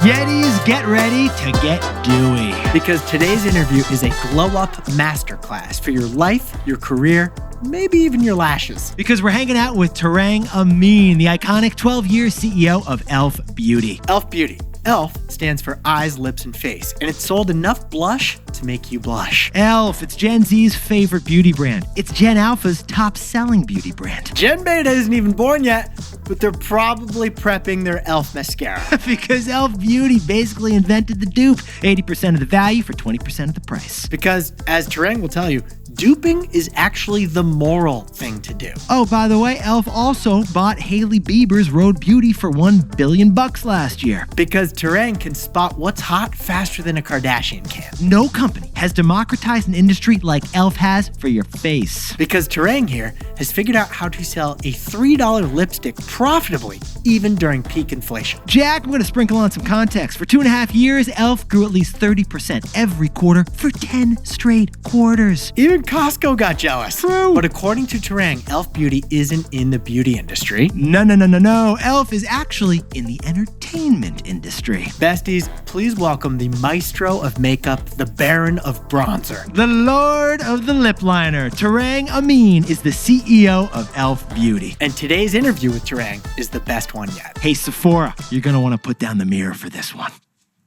Yetis, get ready to get dewy. Because today's interview is a glow-up masterclass for your life, your career, maybe even your lashes. Because we're hanging out with Tarang Amin, the iconic 12-year CEO of E.L.F. Beauty. E.L.F. Beauty. E.L.F. stands for eyes, lips, and face, and it sold enough blush to make you blush. E.L.F., it's Gen Z's favorite beauty brand. It's Gen Alpha's top-selling beauty brand. Gen Beta isn't even born yet, but they're probably prepping their E.L.F. mascara. Because E.L.F. Beauty basically invented the dupe. 80% of the value for 20% of the price. Because, as Tarang will tell you, duping is actually the moral thing to do. Oh, by the way, E.L.F. also bought Hailey Bieber's Rhode beauty for $1 billion last year. Because Tarang can spot what's hot faster than a Kardashian can. No company has democratized an industry like E.L.F. has for your face. Because Tarang here has figured out how to sell a $3 lipstick profitably, even during peak inflation. Jack, I'm going to sprinkle on some context. For 2.5 years, E.L.F. grew at least 30% every quarter for 10 straight quarters. Even Costco got jealous. True. But according to Tarang, E.L.F. Beauty isn't in the beauty industry. No. E.L.F. is actually in the entertainment industry. Besties, please welcome the maestro of makeup, the baron of bronzer. The lord of the lip liner, Tarang Amin, is the CEO of E.L.F. Beauty. And today's interview with Tarang is the best one yet. Hey, Sephora, you're going to want to put down the mirror for this one.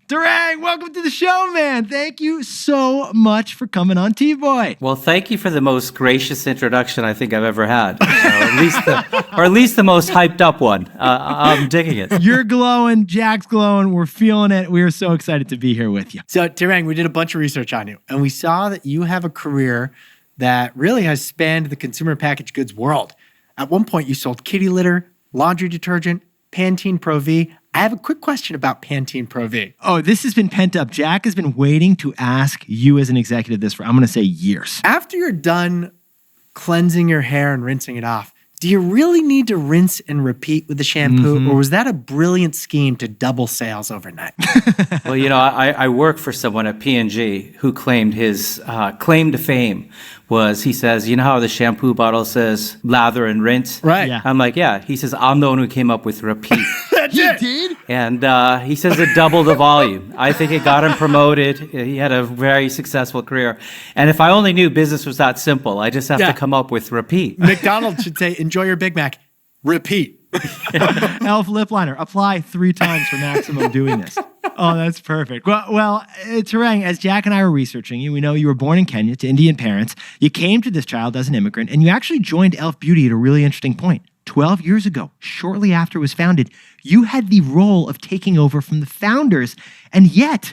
Tarang, welcome to the show, man. Thank you so much for coming on T-Boy. Well, thank you for the most gracious introduction I think I've ever had. Or at least the most hyped up one. I'm digging it. You're glowing. Jack's glowing. We're feeling it. We are so excited to be here with you. So, Tarang, we did a bunch of research on you, and we saw that you have a career that really has spanned the consumer packaged goods world. At one point, you sold kitty litter, laundry detergent, Pantene Pro V. I have a quick question about Pantene Pro V. Oh, this has been pent up. Jack has been waiting to ask you as an executive this for, I'm going to say, years. After you're done cleansing your hair and rinsing it off, do you really need to rinse and repeat with the shampoo, or was that a brilliant scheme to double sales overnight? Well, I work for someone at P&G who claimed his claim to fame was, he says, you know how the shampoo bottle says lather and rinse? Right. Yeah. I'm like, yeah. He says, I'm the one who came up with repeat. That's it. did? And he says it doubled the volume. I think it got him promoted. He had a very successful career. And if I only knew business was that simple, I just have to come up with repeat. McDonald's should say, enjoy your Big Mac. Repeat. E.L.F. lip liner. Apply 3 times for maximum dewiness. Oh, that's perfect. Well, Tarang, as Jack and I were researching you, we know you were born in Kenya to Indian parents. You came to this child as an immigrant, and you actually joined E.L.F. Beauty at a really interesting point. 12 years ago, shortly after it was founded, you had the role of taking over from the founders, and yet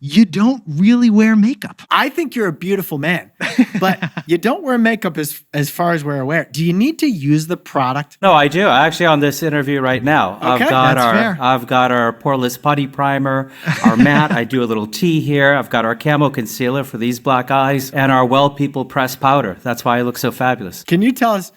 you don't really wear makeup. I think you're a beautiful man, but you don't wear makeup as far as we're aware. Do you need to use the product? No, I do. Actually, on this interview right now, Okay, that's fair. I've got our Poreless Putty Primer, our matte. I do a little tea here. I've got our Camo Concealer for these black eyes, and our Well People Press Powder. That's why I look so fabulous. Can you tell us,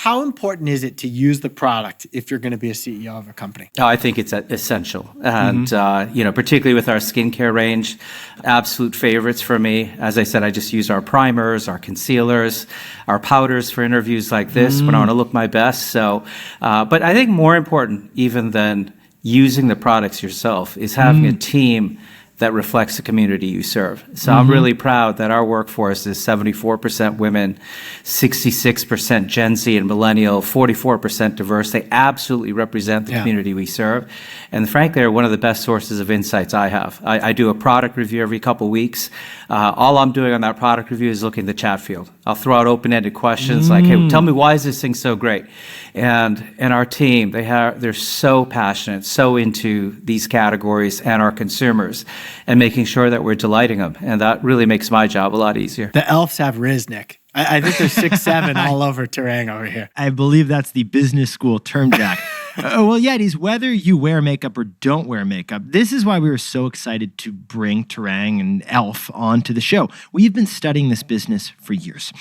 how important is it to use the product if you're going to be a CEO of a company? Oh, I think it's essential. And, particularly with our skincare range, absolute favorites for me. As I said, I just use our primers, our concealers, our powders for interviews like this when I want to look my best. So, but I think more important even than using the products yourself is having a team that reflects the community you serve. So I'm really proud that our workforce is 74% women, 66% Gen Z and millennial, 44% diverse. They absolutely represent the community we serve. And frankly, they're one of the best sources of insights I have. I do a product review every couple weeks. All I'm doing on that product review is looking at the chat field. I'll throw out open-ended questions like, hey, tell me, why is this thing so great? And our team, they're so passionate, so into these categories and our consumers, and making sure that we're delighting them. And that really makes my job a lot easier. The E.L.Fs have Riz, Nick. I think there's 6'7" all over Tarang over here. I believe that's the business school term, Jack. Well, Yetis, whether you wear makeup or don't wear makeup, this is why we were so excited to bring Tarang and E.L.F. onto the show. We've been studying this business for years.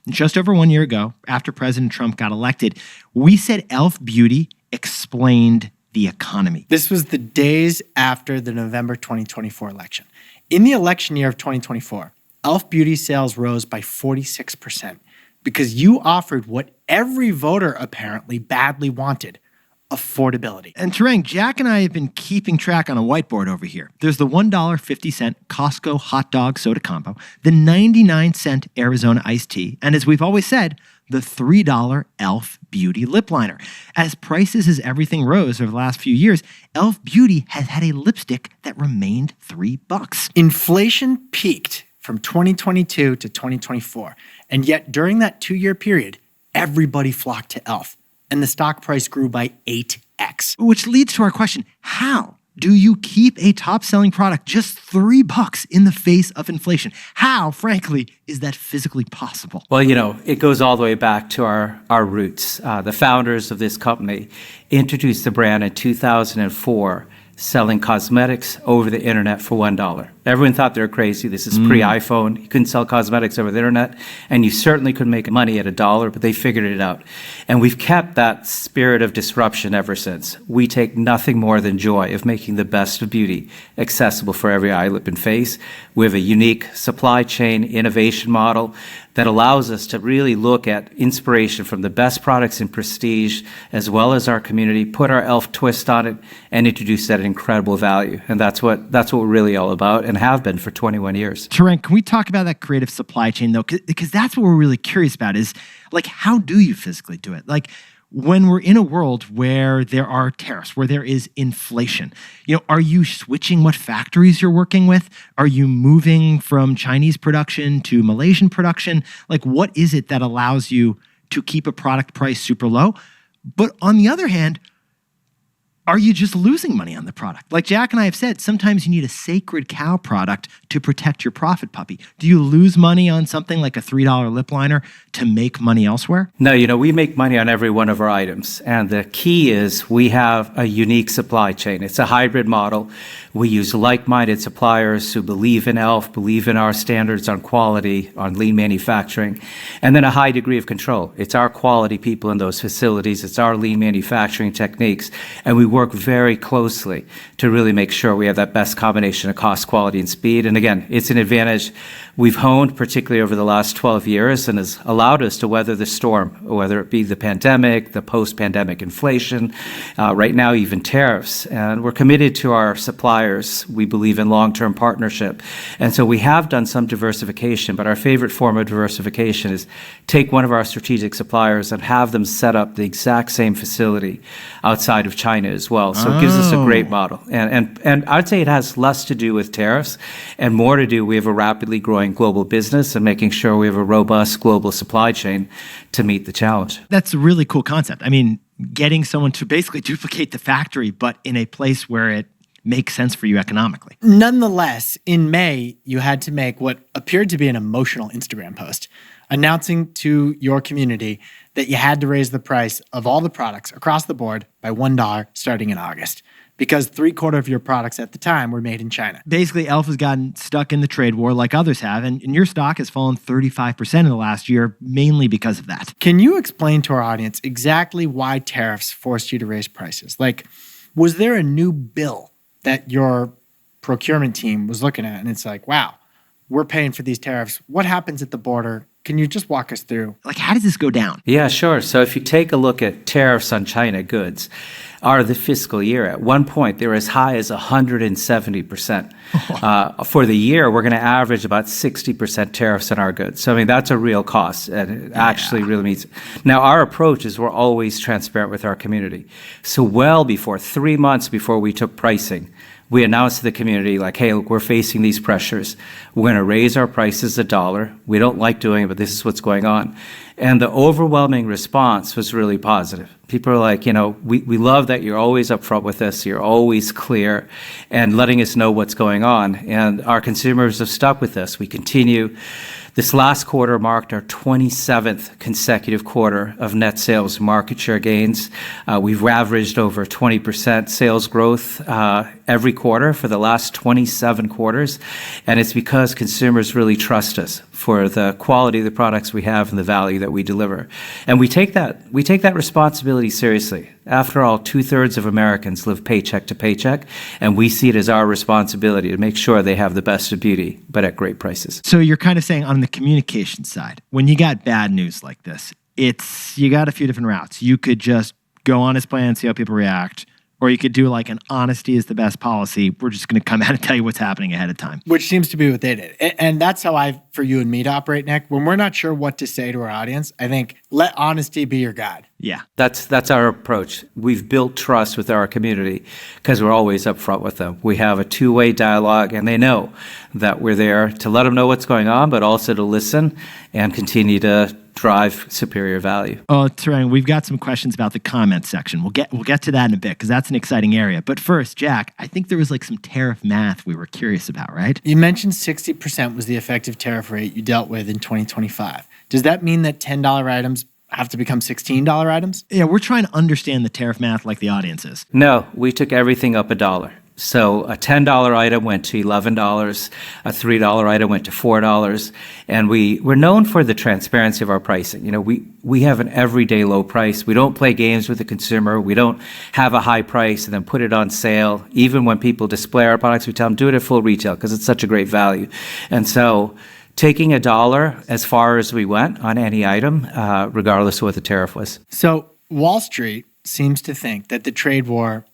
Just over 1 year ago, after President Trump got elected, we said E.L.F. Beauty explained the economy. This was the days after the November 2024 election. In the election year of 2024, E.L.F. Beauty sales rose by 46% because you offered what every voter apparently badly wanted, affordability. And Tarang, Jack and I have been keeping track on a whiteboard over here. There's the $1.50 Costco hot dog soda combo, the 99-cent Arizona iced tea, and as we've always said, the $3 E.L.F. Beauty Lip Liner. As prices as everything rose over the last few years, E.L.F. Beauty has had a lipstick that remained $3. Inflation peaked from 2022 to 2024, and yet during that 2-year period, everybody flocked to E.L.F., and the stock price grew by 8x. Which leads to our question, how do you keep a top-selling product just $3 in the face of inflation? How, frankly, is that physically possible? Well, it goes all the way back to our roots. The founders of this company introduced the brand in 2004, selling cosmetics over the internet for $1. Everyone thought they were crazy. This is pre-iPhone. You couldn't sell cosmetics over the internet, and you certainly couldn't make money at $1, but they figured it out. And we've kept that spirit of disruption ever since. We take nothing more than joy of making the best of beauty accessible for every eye, lip, and face. We have a unique supply chain innovation model that allows us to really look at inspiration from the best products in prestige, as well as our community, put our E.L.F. twist on it, and introduce that at incredible value. And that's what we're really all about, and have been for 21 years. Tarang, can we talk about that creative supply chain, though? Because that's what we're really curious about is, how do you physically do it? When we're in a world where there are tariffs, where there is inflation, are you switching what factories you're working with? Are you moving from Chinese production to Malaysian production? What is it that allows you to keep a product price super low? But on the other hand, are you just losing money on the product? Like Jack and I have said, sometimes you need a sacred cow product to protect your profit puppy. Do you lose money on something like a $3 lip liner to make money elsewhere? No, we make money on every one of our items. And the key is we have a unique supply chain. It's a hybrid model. We use like-minded suppliers who believe in E.L.F., believe in our standards on quality, on lean manufacturing, and then a high degree of control. It's our quality people in those facilities. It's our lean manufacturing techniques. And we work very closely to really make sure we have that best combination of cost, quality, and speed. And again, it's an advantage we've honed, particularly over the last 12 years, and has allowed us to weather the storm, whether it be the pandemic, the post-pandemic inflation, right now even tariffs. And we're committed to our suppliers. We believe in long-term partnership. And so we have done some diversification, but our favorite form of diversification is take one of our strategic suppliers and have them set up the exact same facility outside of China as well. So it gives us a great model. And I'd say it has less to do with tariffs and more to do, we have a rapidly growing global business and making sure we have a robust global supply chain to meet the challenge. That's a really cool concept. I mean, getting someone to basically duplicate the factory, but in a place where it makes sense for you economically. Nonetheless, in May, you had to make what appeared to be an emotional Instagram post announcing to your community that you had to raise the price of all the products across the board by $1 starting in August, because 3/4 of your products at the time were made in China. Basically, E.L.F. has gotten stuck in the trade war like others have, and your stock has fallen 35% in the last year, mainly because of that. Can you explain to our audience exactly why tariffs forced you to raise prices? Was there a new bill that your procurement team was looking at, and it's like, wow, we're paying for these tariffs. What happens at the border? Can you just walk us through? How does this go down? Yeah, sure. So if you take a look at tariffs on China goods, the fiscal year, at one point, they were as high as 170%. For the year, we're going to average about 60% tariffs on our goods. So, that's a real cost, and it actually really means it. Now, our approach is we're always transparent with our community. So well before, 3 months before we took pricing, we announced to the community, hey, look, we're facing these pressures. We're going to raise our prices $1. We don't like doing it, but this is what's going on. And the overwhelming response was really positive. People are like, we love that you're always upfront with us, you're always clear, and letting us know what's going on. And our consumers have stuck with us. We continue. This last quarter marked our 27th consecutive quarter of net sales market share gains. We've averaged over 20% sales growth every quarter for the last 27 quarters. And it's because consumers really trust us for the quality of the products we have and the value that we deliver. And we take that responsibility seriously. After all, 2/3 of Americans live paycheck to paycheck, and we see it as our responsibility to make sure they have the best of beauty, but at great prices. So you're kind of saying on the communication side, when you got bad news like this, you got a few different routes. You could just go on his plan, see how people react. Or you could do like an honesty is the best policy. We're just going to come out and tell you what's happening ahead of time. Which seems to be what they did. And that's how for you and me to operate, Nick. When we're not sure what to say to our audience, I think let honesty be your guide. Yeah. That's our approach. We've built trust with our community because we're always upfront with them. We have a two-way dialogue, and they know that we're there to let them know what's going on, but also to listen and continue to drive superior value. Oh, Tarang, we've got some questions about the comment section. We'll get to that in a bit because that's an exciting area. But first, Jack, I think there was like some tariff math we were curious about, right? You mentioned 60% was the effective tariff rate you dealt with in 2025. Does that mean that $10 items have to become $16 items? Yeah, we're trying to understand the tariff math like the audience is. No, we took everything up $1. So a $10 item went to $11, a $3 item went to $4, and we're known for the transparency of our pricing. You know, we have an everyday low price. We don't play games with the consumer. We don't have a high price and then put it on sale. Even when people display our products, we tell them do it at full retail because it's such a great value. And so taking $1 as far as we went on any item, regardless of what the tariff was. So Wall Street seems to think that the trade war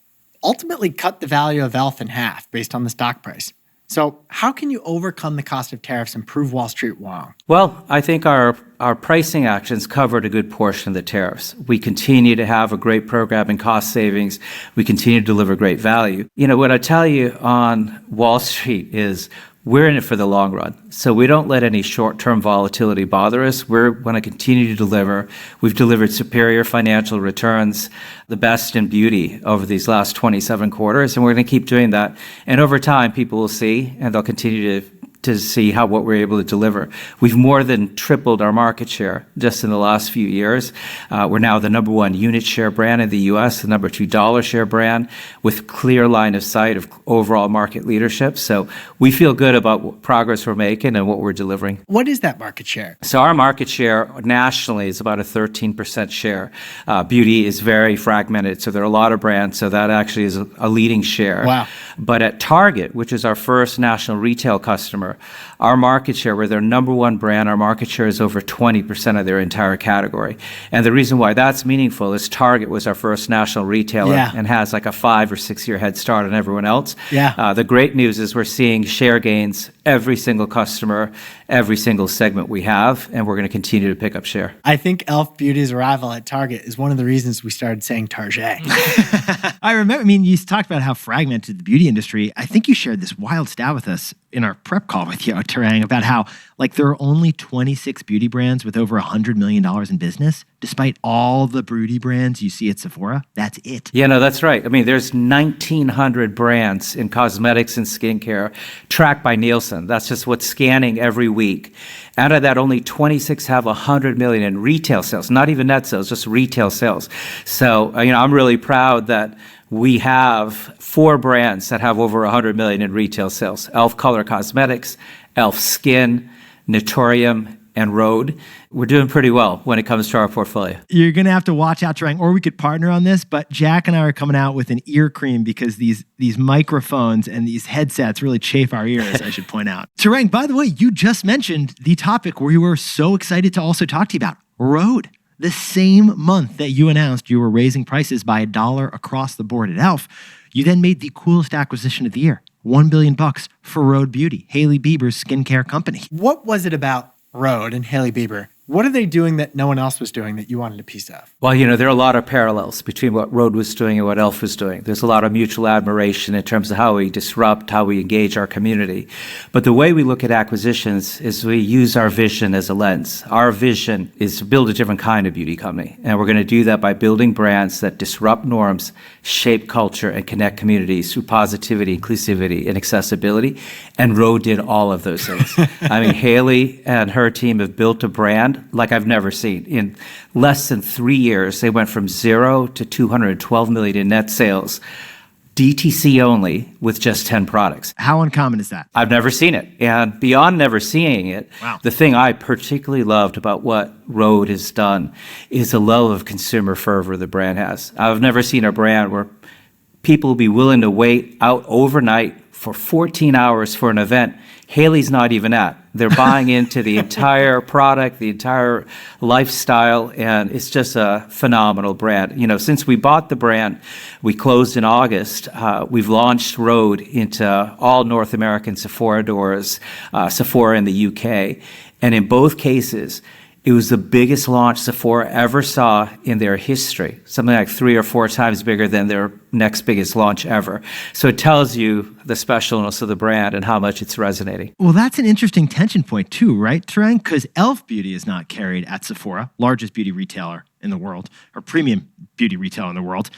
ultimately cut the value of E.L.F. in half based on the stock price. So how can you overcome the cost of tariffs and prove Wall Street wrong? Well, I think our pricing actions covered a good portion of the tariffs. We continue to have a great program in cost savings. We continue to deliver great value. You know, what I tell you on Wall Street is we're in it for the long run. So we don't let any short-term volatility bother us. We're going to continue to deliver. We've delivered superior financial returns, the best in beauty over these last 27 quarters, and we're going to keep doing that. And over time, people will see, and they'll continue to see what we're able to deliver. We've more than tripled our market share just in the last few years. We're now the number 1 unit share brand in the U.S., the number 2 dollar share brand, with clear line of sight of overall market leadership. So we feel good about what progress we're making and what we're delivering. What is that market share? So our market share nationally is about a 13% share. Beauty is very fragmented, so there are a lot of brands, so that actually is a leading share. Wow. But at Target, which is our first national retail customer, our market share, we're their number 1 brand, our market share is over 20% of their entire category. And the reason why that's meaningful is Target was our first national retailer and has like a 5 or 6 year head start on everyone else. Yeah. The great news is we're seeing share gains every single customer, every single segment we have, and we're going to continue to pick up share. I think E.L.F. Beauty's arrival at Target is one of the reasons we started saying Target. I remember, you talked about how fragmented the beauty industry. I think you shared this wild stat with us in our prep call with you, Tarang, about how there are only 26 beauty brands with over $100 million in business, despite all the broody brands you see at Sephora. That's it. Yeah, no, that's right. There's 1,900 brands in cosmetics and skincare tracked by Nielsen. That's just what's scanning every week. Out of that, only 26 have $100 million in retail sales, not even net sales, just retail sales. So, I'm really proud that we have 4 brands that have over $100 million in retail sales: E.L.F. Color Cosmetics, E.L.F. Skin, Naturium, and Rhode. We're doing pretty well when it comes to our portfolio. You're going to have to watch out, Tarang, or we could partner on this, but Jack and I are coming out with an ear cream because these microphones and these headsets really chafe our ears, I should point out. Tarang, by the way, you just mentioned the topic we were so excited to also talk to you about, Rhode. The same month that you announced you were raising prices by $1 across the board at E.L.F., you then made the coolest acquisition of the year, $1 billion for Rhode Beauty, Hailey Bieber's skincare company. What was it about Rhode and Hailey Bieber? What are they doing that no one else was doing that you wanted a piece of? Well, there are a lot of parallels between what Rhode was doing and what E.L.F. was doing. There's a lot of mutual admiration in terms of how we disrupt, how we engage our community. But the way we look at acquisitions is we use our vision as a lens. Our vision is to build a different kind of beauty company. And we're going to do that by building brands that disrupt norms, shape culture, and connect communities through positivity, inclusivity, and accessibility. And Rhode did all of those things. Hailey and her team have built a brand like I've never seen. In less than 3 years, they went from 0 to $212 million in net sales, DTC only, with just 10 products. How uncommon is that? I've never seen it. And beyond never seeing it, wow, the thing I particularly loved about what Rhode has done is the level of consumer fervor the brand has. I've never seen a brand where people will be willing to wait out overnight for 14 hours for an event Hailey's not even at. They're buying into the entire product, the entire lifestyle, and it's just a phenomenal brand. You know, since we bought the brand, we closed in August. We've launched Rhode into all North American Sephora doors, Sephora in the UK, and in both cases, it was the biggest launch Sephora ever saw in their history, something like 3 or 4 times bigger than their next biggest launch ever. So it tells you the specialness of the brand and how much it's resonating. Well, that's an interesting tension point too, right, Tarang? Because E.L.F. Beauty is not carried at Sephora, largest beauty retailer in the world, or premium beauty retailer in the world,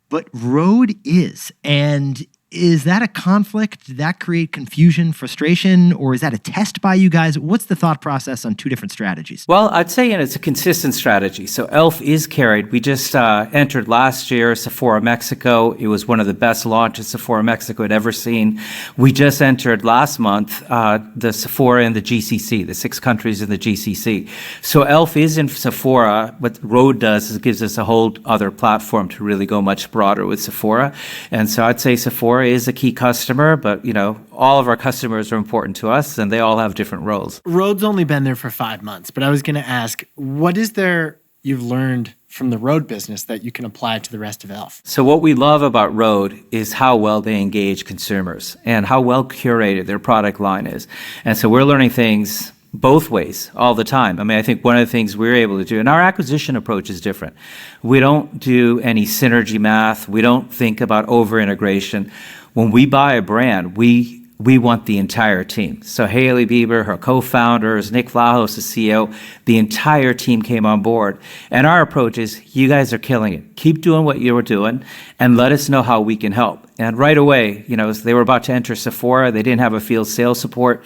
but Rhode is. And is that a conflict? Did that create confusion, frustration, or is that a test by you guys? What's the thought process on 2 different strategies? Well, I'd say it's a consistent strategy. So E.L.F. is carried. We just entered last year Sephora Mexico. It was one of the best launches Sephora Mexico had ever seen. We just entered last month the Sephora in the GCC, the 6 countries in the GCC. So E.L.F. is in Sephora. What Rhode does is it gives us a whole other platform to really go much broader with Sephora. And so I'd say Sephora is a key customer, but you know, all of our customers are important to us and they all have different roles. Rhode's only been there for 5 months, but I was going to ask, what is there you've learned from the Rhode business that you can apply to the rest of E.L.F? So what we love about Rhode is how well they engage consumers and how well curated their product line is. And so we're learning things both ways all the time. I mean, I think one of the things we're able to do, and our acquisition approach is different. We don't do any synergy math. We don't think about over-integration. When we buy a brand, we want the entire team. So Hailey, Bieber, her co-founders, Nick Vlahos, the CEO, the entire team came on board. And our approach is, you guys are killing it. Keep doing what you were doing and let us know how we can help. And right away, you know, as they were about to enter Sephora, they didn't have a field sales support.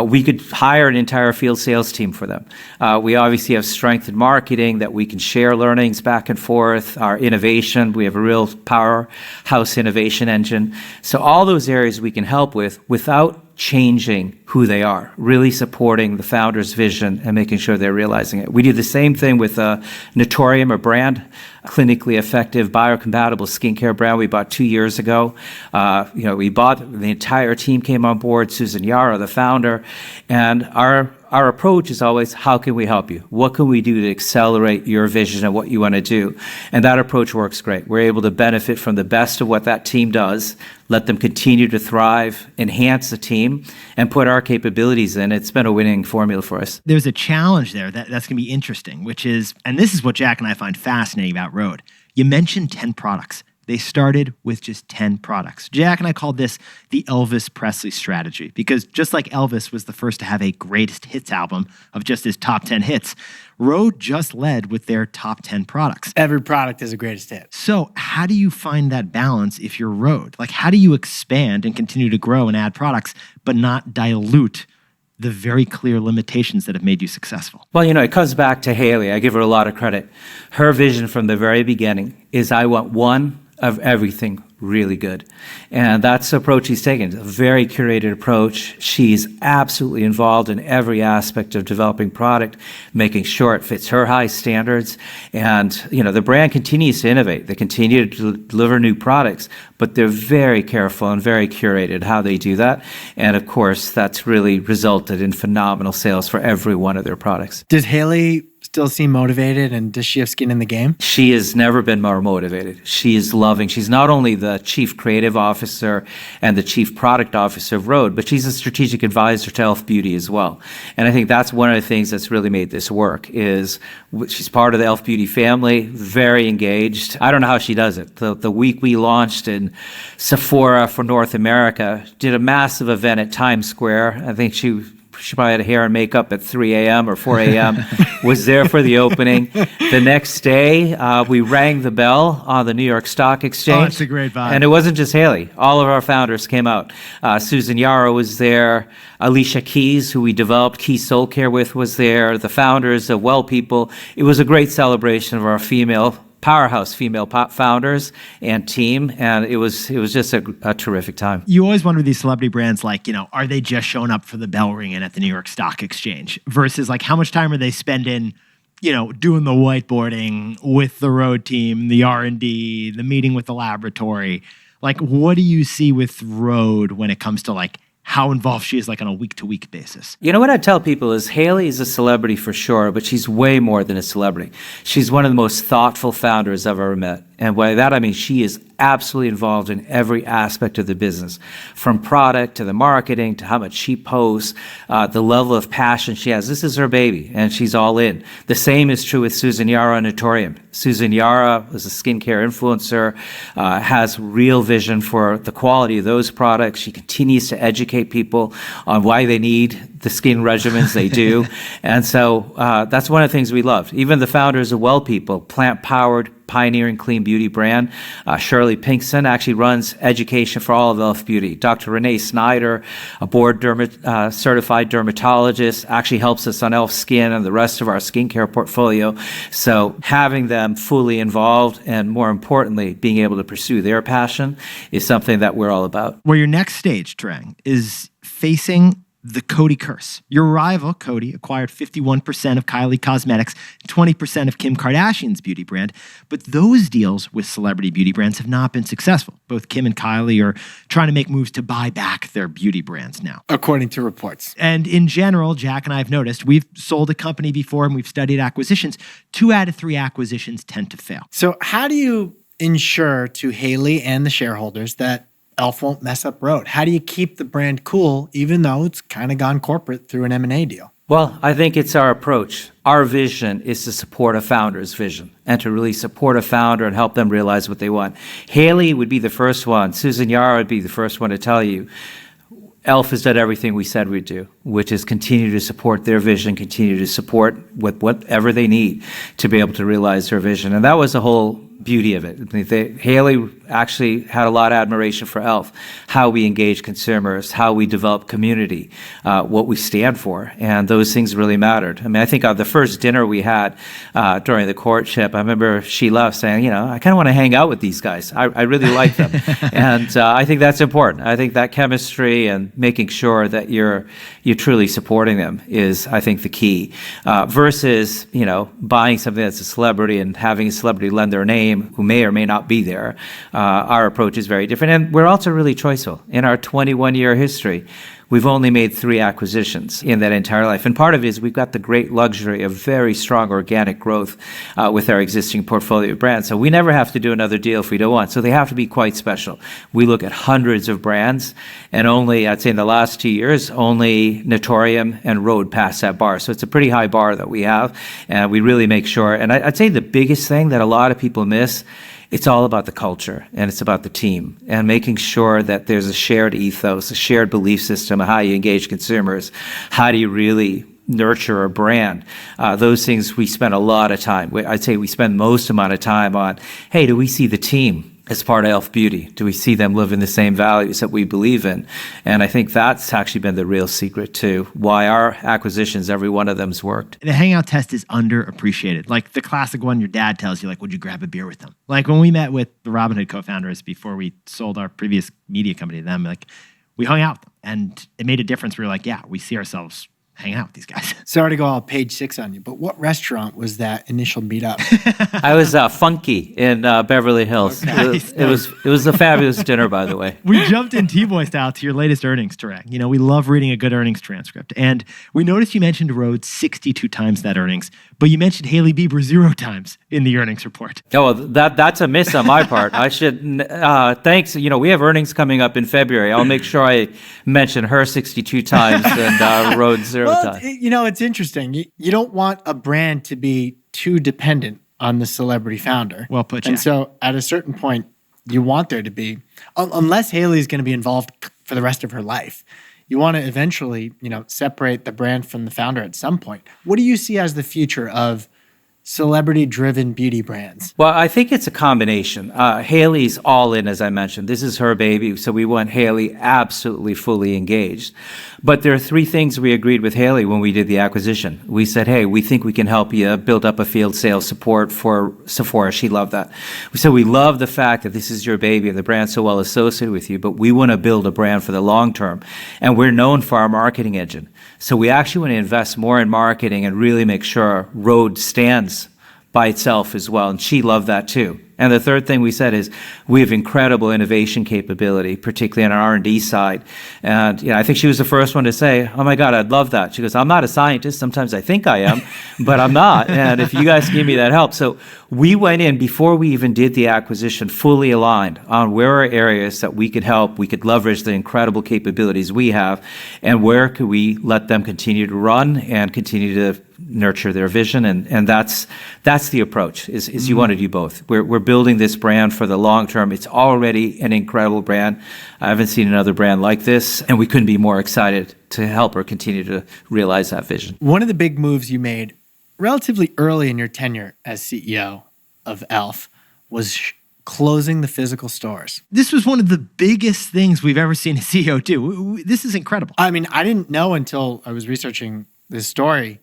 We could hire an entire field sales team for them. We obviously have strength in marketing that we can share learnings back and forth, our innovation. We have a real powerhouse innovation engine. So all those areas we can help with without changing who they are, really supporting the founder's vision and making sure they're realizing it. We do the same thing with Naturium, a brand, clinically effective, biocompatible skincare brand we bought 2 years ago. We bought, the entire team came on board, Susan Yara, the founder, and our approach is always, how can we help you? What can we do to accelerate your vision and what you want to do? And that approach works great. We're able to benefit from the best of what that team does, let them continue to thrive, enhance the team, and put our capabilities in. It's been a winning formula for us. There's a challenge there that's going to be interesting, which is, and this is what Jack and I find fascinating about Rhode. You mentioned 10 products. They started with just 10 products. Jack and I called this the Elvis Presley strategy because just like Elvis was the first to have a greatest hits album of just his top 10 hits, Rhode just led with their top 10 products. Every product is a greatest hit. So how do you find that balance if you're Rhode? Like, how do you expand and continue to grow and add products, but not dilute the very clear limitations that have made you successful? Well, it comes back to Hailey. I give her a lot of credit. Her vision from the very beginning is, I want one of everything really good. And that's the approach she's taken, a very curated approach. She's absolutely involved in every aspect of developing product, making sure it fits her high standards. And, the brand continues to innovate. They continue to deliver new products, but they're very careful and very curated how they do that. And of course, that's really resulted in phenomenal sales for every one of their products. Does Hailey still seem motivated, and does she have skin in the game? She has never been more motivated. She is loving. She's not only the chief creative officer and the chief product officer of Rhode, but she's a strategic advisor to E.L.F. Beauty as well. And I think that's one of the things that's really made this work is she's part of the E.L.F. Beauty family, very engaged. I don't know how she does it. The week we launched in Sephora for North America, did a massive event at Times Square. I think she probably had hair and makeup at 3 a.m. or 4 a.m., was there for the opening. The next day, we rang the bell on the New York Stock Exchange. Oh, that's a great vibe. And it wasn't just Hailey. All of our founders came out. Susan Yara was there. Alicia Keys, who we developed Key Soul Care with, was there. The founders of Well People. It was a great celebration of our powerhouse female founders and team, and it was just a terrific time. You always wonder with these celebrity brands, like, are they just showing up for the bell ringing at the New York Stock Exchange versus like how much time are they spending, doing the whiteboarding with the Rhode team, the R&D, the meeting with the laboratory? Like, what do you see with Rhode when it comes to like how involved she is like on a week-to-week basis. You know what I tell people is Hailey is a celebrity for sure, but she's way more than a celebrity. She's one of the most thoughtful founders I've ever met. And by that, I mean she is absolutely involved in every aspect of the business, from product to the marketing to how much she posts, the level of passion she has. This is her baby, and she's all in. The same is true with Susan Yara and Notorium. Susan Yara is a skincare influencer, has real vision for the quality of those products. She continues to educate people on why they need the skin regimens they do. And so that's one of the things we loved. Even the founders of Well People, plant-powered, pioneering clean beauty brand. Shirley Pinkson actually runs education for all of E.L.F. Beauty. Dr. Renee Snyder, a board certified dermatologist, actually helps us on E.L.F. Skin and the rest of our skincare portfolio. So having them fully involved and, more importantly, being able to pursue their passion is something that we're all about. Well, your next stage, Tarang, is facing the Coty curse. Your rival, Coty, acquired 51% of Kylie Cosmetics, 20% of Kim Kardashian's beauty brand. But those deals with celebrity beauty brands have not been successful. Both Kim and Kylie are trying to make moves to buy back their beauty brands now, according to reports. And in general, Jack and I have noticed, we've sold a company before and we've studied acquisitions. 2 out of 3 acquisitions tend to fail. So how do you ensure to Hailey and the shareholders that E.L.F. won't mess up Rhode? How do you keep the brand cool, even though it's kind of gone corporate through an M&A deal? Well, I think it's our approach. Our vision is to support a founder's vision and to really support a founder and help them realize what they want. Hailey would be the first one. Susan Yara would be the first one to tell you, E.L.F. has done everything we said we'd do, which is continue to support their vision, continue to support with whatever they need to be able to realize their vision. And that was the whole beauty of it. Hailey actually had a lot of admiration for E.L.F., how we engage consumers, how we develop community, what we stand for, and those things really mattered. I mean, I think the first dinner we had during the courtship, I remember she left saying, I kind of want to hang out with these guys. I really like them. And I think that's important. I think that chemistry and making sure that you're truly supporting them is, I think, the key. Versus, buying something that's a celebrity and having a celebrity lend their name who may or may not be there. Our approach is very different. And we're also really choiceful. In our 21-year history, we've only made 3 acquisitions in that entire life. And part of it is we've got the great luxury of very strong organic growth with our existing portfolio of brands. So we never have to do another deal if we don't want. So they have to be quite special. We look at hundreds of brands, and only, I'd say in the last 2 years, only Notorium and Rhode passed that bar. So it's a pretty high bar that we have, and we really make sure. And I'd say the biggest thing that a lot of people miss, it's all about the culture and it's about the team and making sure that there's a shared ethos, a shared belief system of how you engage consumers. How do you really nurture a brand? Those things we spend a lot of time. I'd say we spend most amount of time on, hey, do we see the team as part of E.L.F. Beauty? Do we see them live in the same values that we believe in? And I think that's actually been the real secret to why our acquisitions, every one of them's worked. The hangout test is underappreciated. Like the classic one your dad tells you, like, would you grab a beer with them? Like when we met with the Robinhood co-founders before we sold our previous media company to them, like we hung out with them and it made a difference. We were like, yeah, we see ourselves hanging out with these guys. Sorry to go all page 6 on you, but what restaurant was that initial meetup? I was Funky in Beverly Hills. Okay. It was a fabulous dinner, by the way. We jumped in T-Boy style to your latest earnings, Tarang. We love reading a good earnings transcript. And we noticed you mentioned Rhode 62 times that earnings, but you mentioned Hailey Bieber 0 times in the earnings report. Oh, well, that's a miss on my part. I should, thanks. We have earnings coming up in February. I'll make sure I mention her 62 times and Rhode 0 times. It's interesting. You don't want a brand to be too dependent on the celebrity founder. Well put, Jack. And so at a certain point, you want there to be, unless Hailey's going to be involved for the rest of her life, you want to eventually, separate the brand from the founder at some point. What do you see as the future of celebrity-driven beauty brands? Well, I think it's a combination. Hailey's all in, as I mentioned. This is her baby, so we want Hailey absolutely fully engaged. But there are 3 things we agreed with Hailey when we did the acquisition. We said, hey, we think we can help you build up a field sales support for Sephora. She loved that. We said, we love the fact that this is your baby and the brand's so well associated with you, but we want to build a brand for the long term. And we're known for our marketing engine. So we actually want to invest more in marketing and really make sure Rhode stands by itself as well. And she loved that too. And the third thing we said is we have incredible innovation capability, particularly on our R&D side. And I think she was the first one to say, oh my God, I'd love that. She goes, I'm not a scientist. Sometimes I think I am, but I'm not. And if you guys give me that help. So we went in before we even did the acquisition, fully aligned on where are areas that we could help, we could leverage the incredible capabilities we have, and where could we let them continue to run and continue to nurture their vision. And that's the approach, is you want to do both. We're building this brand for the long term. It's already an incredible brand. I haven't seen another brand like this, and we couldn't be more excited to help her continue to realize that vision. One of the big moves you made relatively early in your tenure as CEO of E.L.F. was closing the physical stores. This was one of the biggest things we've ever seen a CEO do. This is incredible. I mean, I didn't know until I was researching this story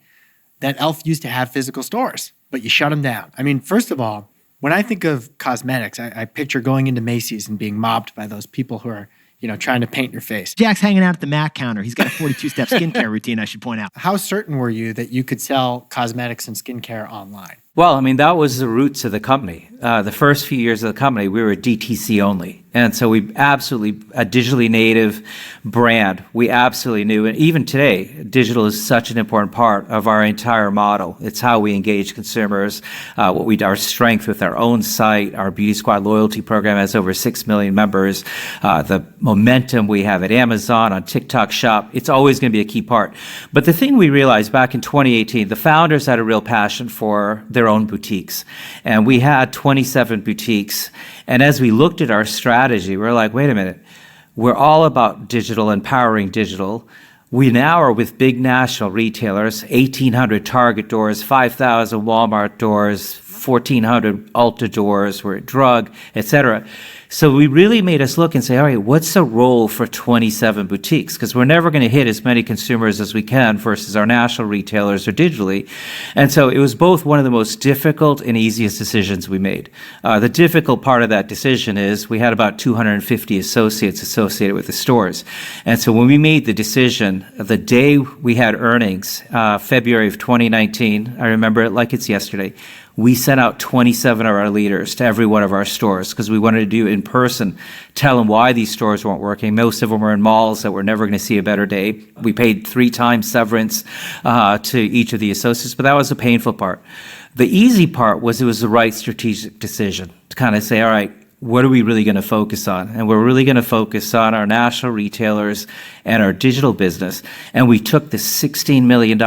that E.L.F. used to have physical stores, but you shut them down. I mean, first of all, when I think of cosmetics, I picture going into Macy's and being mobbed by those people who are, trying to paint your face. Jack's hanging out at the Mac counter. He's got a 42-step skincare routine, I should point out. How certain were you that you could sell cosmetics and skincare online? Well, I mean, that was the roots of the company. The first few years of the company, we were DTC only. And so we absolutely, a digitally native brand, we absolutely knew. And even today, digital is such an important part of our entire model. It's how we engage consumers, our strength with our own site. Our Beauty Squad loyalty program has over 6 million members. The momentum we have at Amazon, on TikTok Shop, it's always going to be a key part. But the thing we realized back in 2018, the founders had a real passion for their own boutiques. And we had 27 boutiques. And as we looked at our strategy, we're like, wait a minute, we're all about digital, empowering digital. We now are with big national retailers, 1,800 Target doors, 5,000 Walmart doors, 1,400 Ulta doors, we're at Drug, et cetera. So we really made us look and say, all right, what's the role for 27 boutiques? Because we're never going to hit as many consumers as we can versus our national retailers or digitally. And so it was both one of the most difficult and easiest decisions we made. The difficult part of that decision is we had about 250 associates associated with the stores. And so when we made the decision, the day we had earnings, February of 2019, I remember it like it's yesterday, we sent out 27 of our leaders to every one of our stores because we wanted to do it in person, tell them why these stores weren't working. Most of them were in malls that were never going to see a better day. We paid 3 times severance to each of the associates, but that was the painful part. The easy part was it was the right strategic decision to kind of say, all right, what are we really going to focus on? And we're really going to focus on our national retailers and our digital business. And we took the $16 million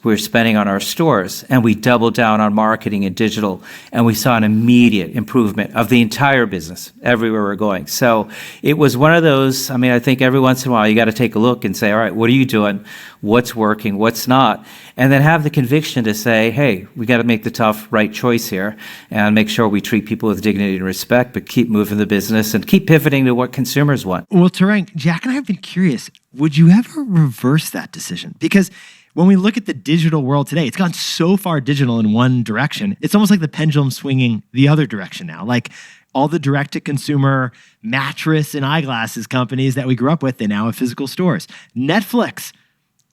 we're spending on our stores and we doubled down on marketing and digital. And we saw an immediate improvement of the entire business everywhere we're going. So it was one of those, I mean, I think every once in a while you got to take a look and say, all right, what are you doing? What's working? What's not? And then have the conviction to say, hey, we got to make the tough right choice here and make sure we treat people with dignity and respect, but keep moving the business and keep pivoting to what consumers want. Well, Tarang, Jack and I have been curious, would you ever reverse that decision? Because when we look at the digital world today, it's gone so far digital in one direction. It's almost like the pendulum swinging the other direction now. Like all the direct-to-consumer mattress and eyeglasses companies that we grew up with, they now have physical stores. Netflix,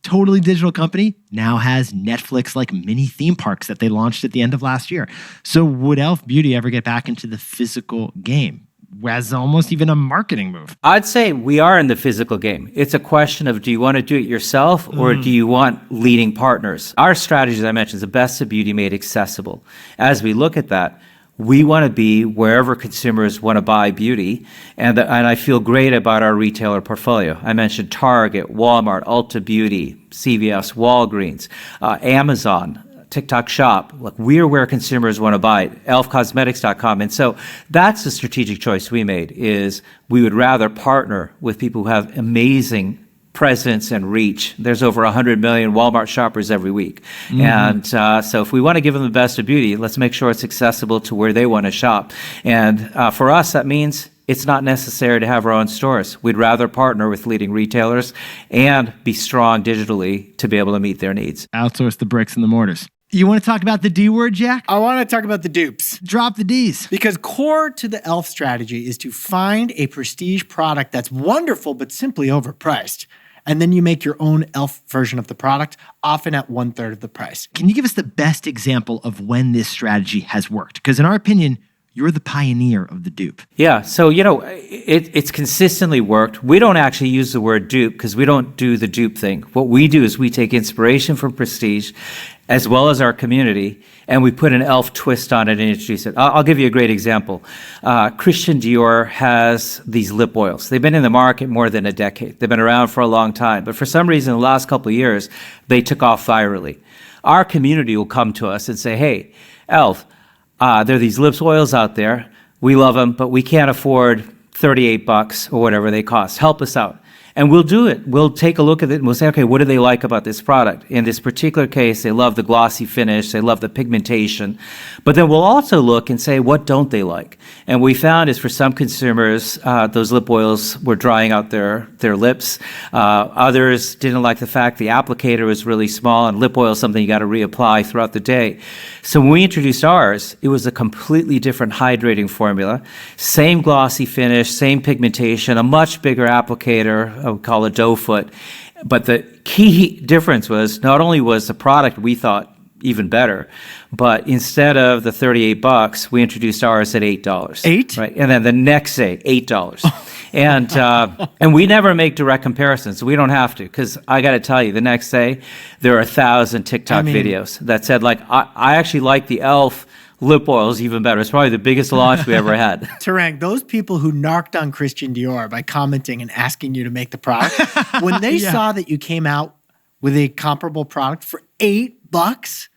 totally digital company, now has Netflix like mini theme parks that they launched at the end of last year. So would E.L.F. Beauty ever get back into the physical game as almost even a marketing move? I'd say we are in the physical game. It's a question of, do you want to do it yourself or do you want leading partners? Our strategy, as I mentioned, is the best of beauty made accessible. As we look at that, we want to be wherever consumers want to buy beauty, and I feel great about our retailer portfolio. I mentioned Target, Walmart, Ulta Beauty, CVS, Walgreens, Amazon, TikTok Shop. Look, we're where consumers want to buy it, elfcosmetics.com. And so that's the strategic choice we made, is we would rather partner with people who have amazing presence and reach. There's over 100 million Walmart shoppers every week. And so if we want to give them the best of beauty, let's make sure it's accessible to where they want to shop. And for us, that means it's not necessary to have our own stores. We'd rather partner with leading retailers and be strong digitally to be able to meet their needs. Outsource the bricks and the mortars. You want to talk about the D word, Jack? I want to talk about the dupes. Drop the Ds. Because core to the E.L.F. strategy is to find a prestige product that's wonderful but simply overpriced. And then you make your own E.L.F. version of the product, often at 1/3 of the price. Can you give us the best example of when this strategy has worked? Because in our opinion, You're the pioneer of the dupe. Yeah, so it's consistently worked. We don't actually use the word dupe because we don't do the dupe thing. What we do is we take inspiration from prestige as well as our community, and we put an e.l.f. twist on it and introduce it. I'll give you a great example. Christian Dior has these lip oils. They've been in the market more than a decade. They've been around for a long time, but for some reason, the last couple of years, they took off virally. Our community will come to us and say, hey, e.l.f., there are these lip oils out there. We love them, but we can't afford $38 or whatever they cost. Help us out. And we'll do it. We'll take a look at it and we'll say, okay, what do they like about this product? In this particular case, they love the glossy finish, they love the pigmentation. But then we'll also look and say, what don't they like? And what we found is for some consumers, those lip oils were drying out their lips. Others didn't like the fact the applicator was really small, and lip oil is something you got to reapply throughout the day. So when we introduced ours, it was a completely different hydrating formula. Same glossy finish, same pigmentation, a much bigger applicator, I would call it doe foot. But the key difference was not only was the product we thought even better, but instead of the $38, we introduced ours at $8. $8? Right, and then the next day, $8. And we never make direct comparisons, so we don't have to. Because I got to tell you, the next day there are 1,000 TikTok videos that said, like, I actually like the e.l.f. lip oils even better. It's probably the biggest launch we ever had. Tarang, those people who narked on Christian Dior by commenting and asking you to make the product, when they saw that you came out with a comparable product for $8,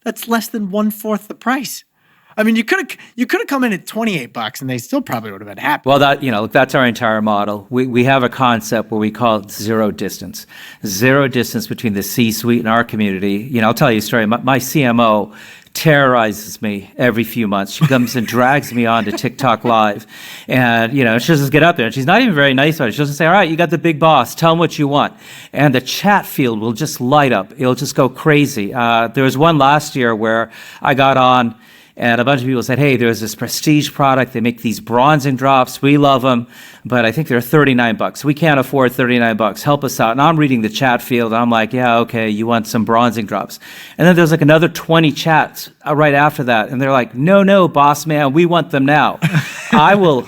that's less than 1/4 the price. I mean, you could have come in at $28 and they still probably would have been happy. Well, that's our entire model. We have a concept where we call it zero distance. Zero distance between the C-suite and our community. I'll tell you a story. My CMO terrorizes me every few months. She comes and drags me onto TikTok Live. And, she'll just get up there. And she's not even very nice about it. She'll just say, all right, you got the big boss. Tell him what you want. And the chat field will just light up. It'll just go crazy. There was one last year where I got on and a bunch of people said, hey, there's this prestige product. They make these bronzing drops. We love them, but I think they're $39. We can't afford $39. Help us out. And I'm reading the chat field. And I'm like, yeah, okay, you want some bronzing drops. And then there's like another 20 chats right after that. And they're like, no, boss man, we want them now. I will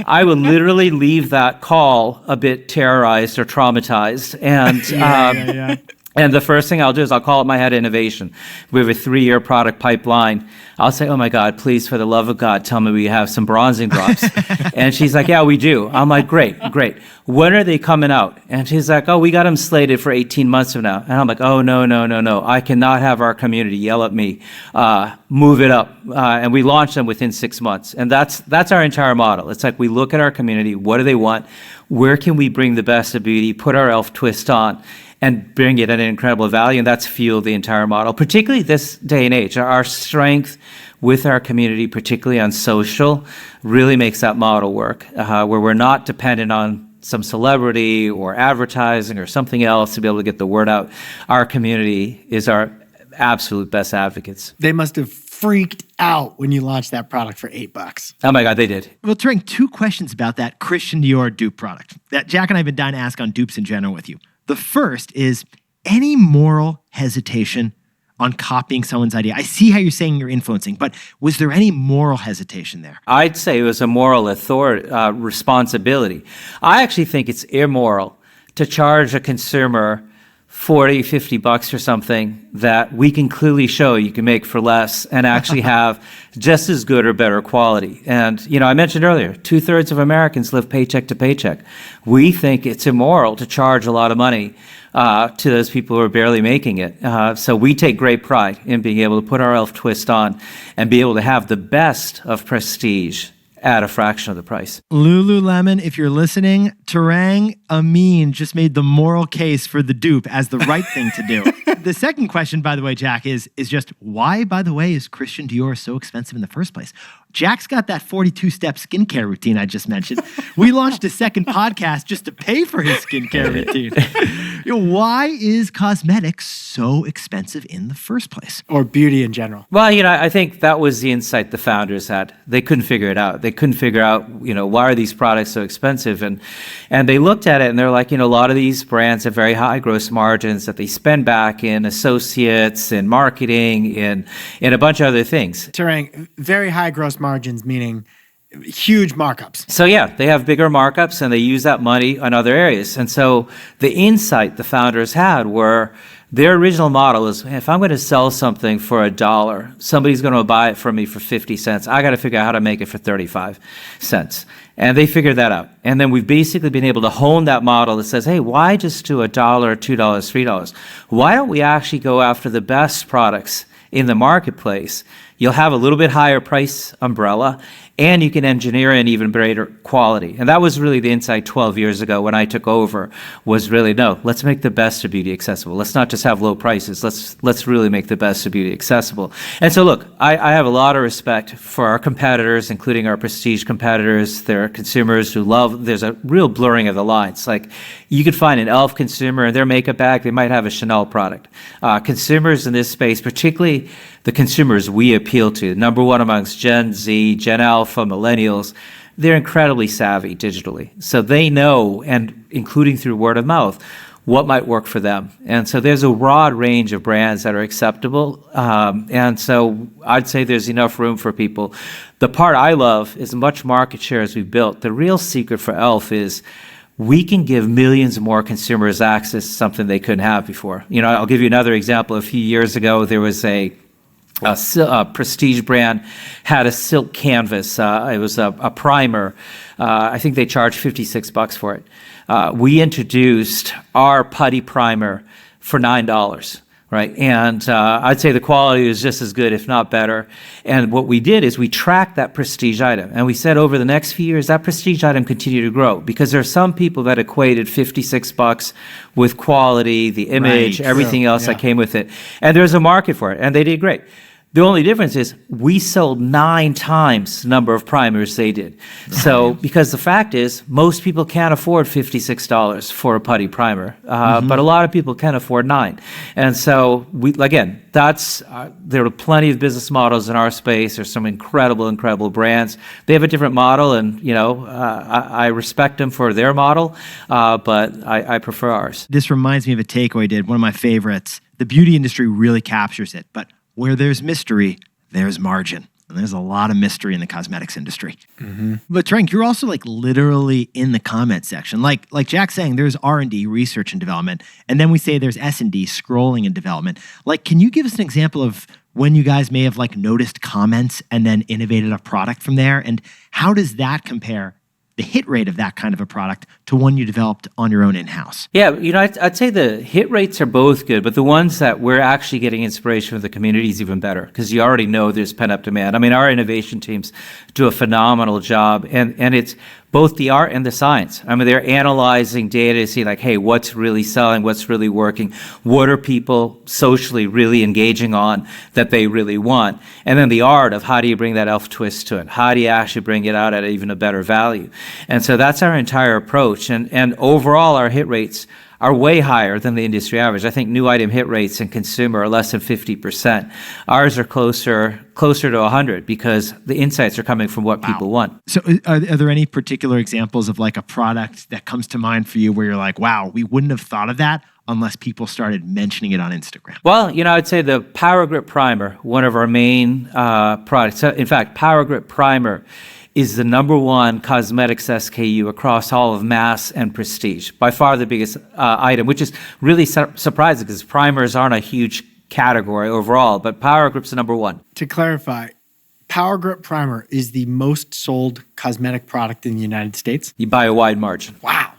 literally leave that call a bit terrorized or traumatized. And and the first thing I'll do is I'll call up my head of innovation. We have a 3-year product pipeline. I'll say, oh my God, please, for the love of God, tell me we have some bronzing drops. And she's like, yeah, we do. I'm like, great. When are they coming out? And she's like, oh, we got them slated for 18 months from now. And I'm like, oh, no. I cannot have our community yell at me. Move it up. And we launched them within 6 months. And that's our entire model. It's like we look at our community. What do they want? Where can we bring the best of beauty, put our e.l.f. twist on, and bring it at an incredible value, and that's fueled the entire model, particularly this day and age. Our strength with our community, particularly on social, really makes that model work, where we're not dependent on some celebrity or advertising or something else to be able to get the word out. Our community is our absolute best advocates. They must have freaked out when you launched that product for $8. Oh my God, they did. Well, Tarang, 2 questions about that Christian Dior dupe product that Jack and I have been dying to ask on dupes in general with you. The first is any moral hesitation on copying someone's idea? I see how you're saying you're influencing, but was there any moral hesitation there? I'd say it was a moral responsibility. I actually think it's immoral to charge a consumer $40, $50 or something that we can clearly show you can make for less and actually have just as good or better quality. And, I mentioned earlier, 2/3 of Americans live paycheck to paycheck. We think it's immoral to charge a lot of money to those people who are barely making it. So we take great pride in being able to put our e.l.f. twist on and be able to have the best of prestige at a fraction of the price. Lululemon, if you're listening, Tarang Amin just made the moral case for the dupe as the right thing to do. The second question, by the way, Jack, is just why, by the way, is Christian Dior so expensive in the first place? Jack's got that 42-step skincare routine I just mentioned. We launched a second podcast just to pay for his skincare routine. Why is cosmetics so expensive in the first place? Or beauty in general? Well, I think that was the insight the founders had. They couldn't figure it out. They couldn't figure out, why are these products so expensive? And they looked at at it and they're like, a lot of these brands have very high gross margins that they spend back in associates, in marketing, in a bunch of other things. Tarang, very high gross margins, meaning huge markups. So yeah, they have bigger markups and they use that money on other areas. And so the insight the founders had were their original model is, if I'm going to sell something for $1, somebody's going to buy it from me for 50 cents. I got to figure out how to make it for 35 cents. And they figured that out. And then we've basically been able to hone that model that says, hey, why just do $1, $2, $3? Why don't we actually go after the best products in the marketplace? You'll have a little bit higher price umbrella, and you can engineer in even greater quality. And that was really the insight 12 years ago when I took over, was really, no, let's make the best of beauty accessible. Let's not just have low prices. Let's really make the best of beauty accessible. And so look, I have a lot of respect for our competitors, including our prestige competitors. There are consumers who there's a real blurring of the lines. Like, you could find an E.L.F. consumer in their makeup bag, they might have a Chanel product. Consumers in this space, particularly the consumers we appeal to, number one amongst Gen Z, Gen Alpha, millennials, they're incredibly savvy digitally. So they know, and including through word of mouth, what might work for them. And so there's a broad range of brands that are acceptable. And so I'd say there's enough room for people. The part I love is, much market share as we've built, the real secret for E.L.F. is we can give millions more consumers access to something they couldn't have before. I'll give you another example. A few years ago, there was a prestige brand had a silk canvas. It was a primer. I think they charged $56 for it. We introduced our putty primer for $9. Right. And I'd say the quality was just as good, if not better. And what we did is we tracked that prestige item. And we said over the next few years, that prestige item continued to grow, because there are some people that equated $56 with quality, the image, everything else that came with it. And there's a market for it. And they did great. The only difference is we sold 9 times the number of primers they did. So, because the fact is, most people can't afford $56 for a putty primer, but a lot of people can afford 9. And so, there are plenty of business models in our space. There's some incredible brands. They have a different model, and I respect them for their model, but I prefer ours. This reminds me of a takeaway I did, one of my favorites. The beauty industry really captures it, but where there's mystery, there's margin. And there's a lot of mystery in the cosmetics industry. But Tarang, you're also literally in the comment section. Like Jack's saying, there's R&D, research and development. And then we say there's S&D, scrolling and development. Can you give us an example of when you guys may have noticed comments and then innovated a product from there? And how does that compare, the hit rate of that kind of a product, to one you developed on your own in-house? Yeah, I'd say the hit rates are both good, but the ones that we're actually getting inspiration from the community is even better, because you already know there's pent-up demand. I mean, our innovation teams do a phenomenal job, and it's both the art and the science. I mean, they're analyzing data to see hey, what's really selling, what's really working, what are people socially really engaging on that they really want, and then the art of how do you bring that E.L.F. twist to it? How do you actually bring it out at even a better value? And so that's our entire approach. And overall, our hit rates are way higher than the industry average. I think new item hit rates in consumer are less than 50%. Ours are closer to 100, because the insights are coming from what people want. So are there any particular examples of a product that comes to mind for you where you're wow, we wouldn't have thought of that unless people started mentioning it on Instagram? Well, I'd say the Power Grip Primer, one of our main products. So, in fact, Power Grip Primer is the number one cosmetics SKU across all of mass and prestige. By far the biggest item, which is really surprising, because primers aren't a huge category overall, but Power Grip's the number one. To clarify, Power Grip Primer is the most sold cosmetic product in the United States? By a wide margin. Wow.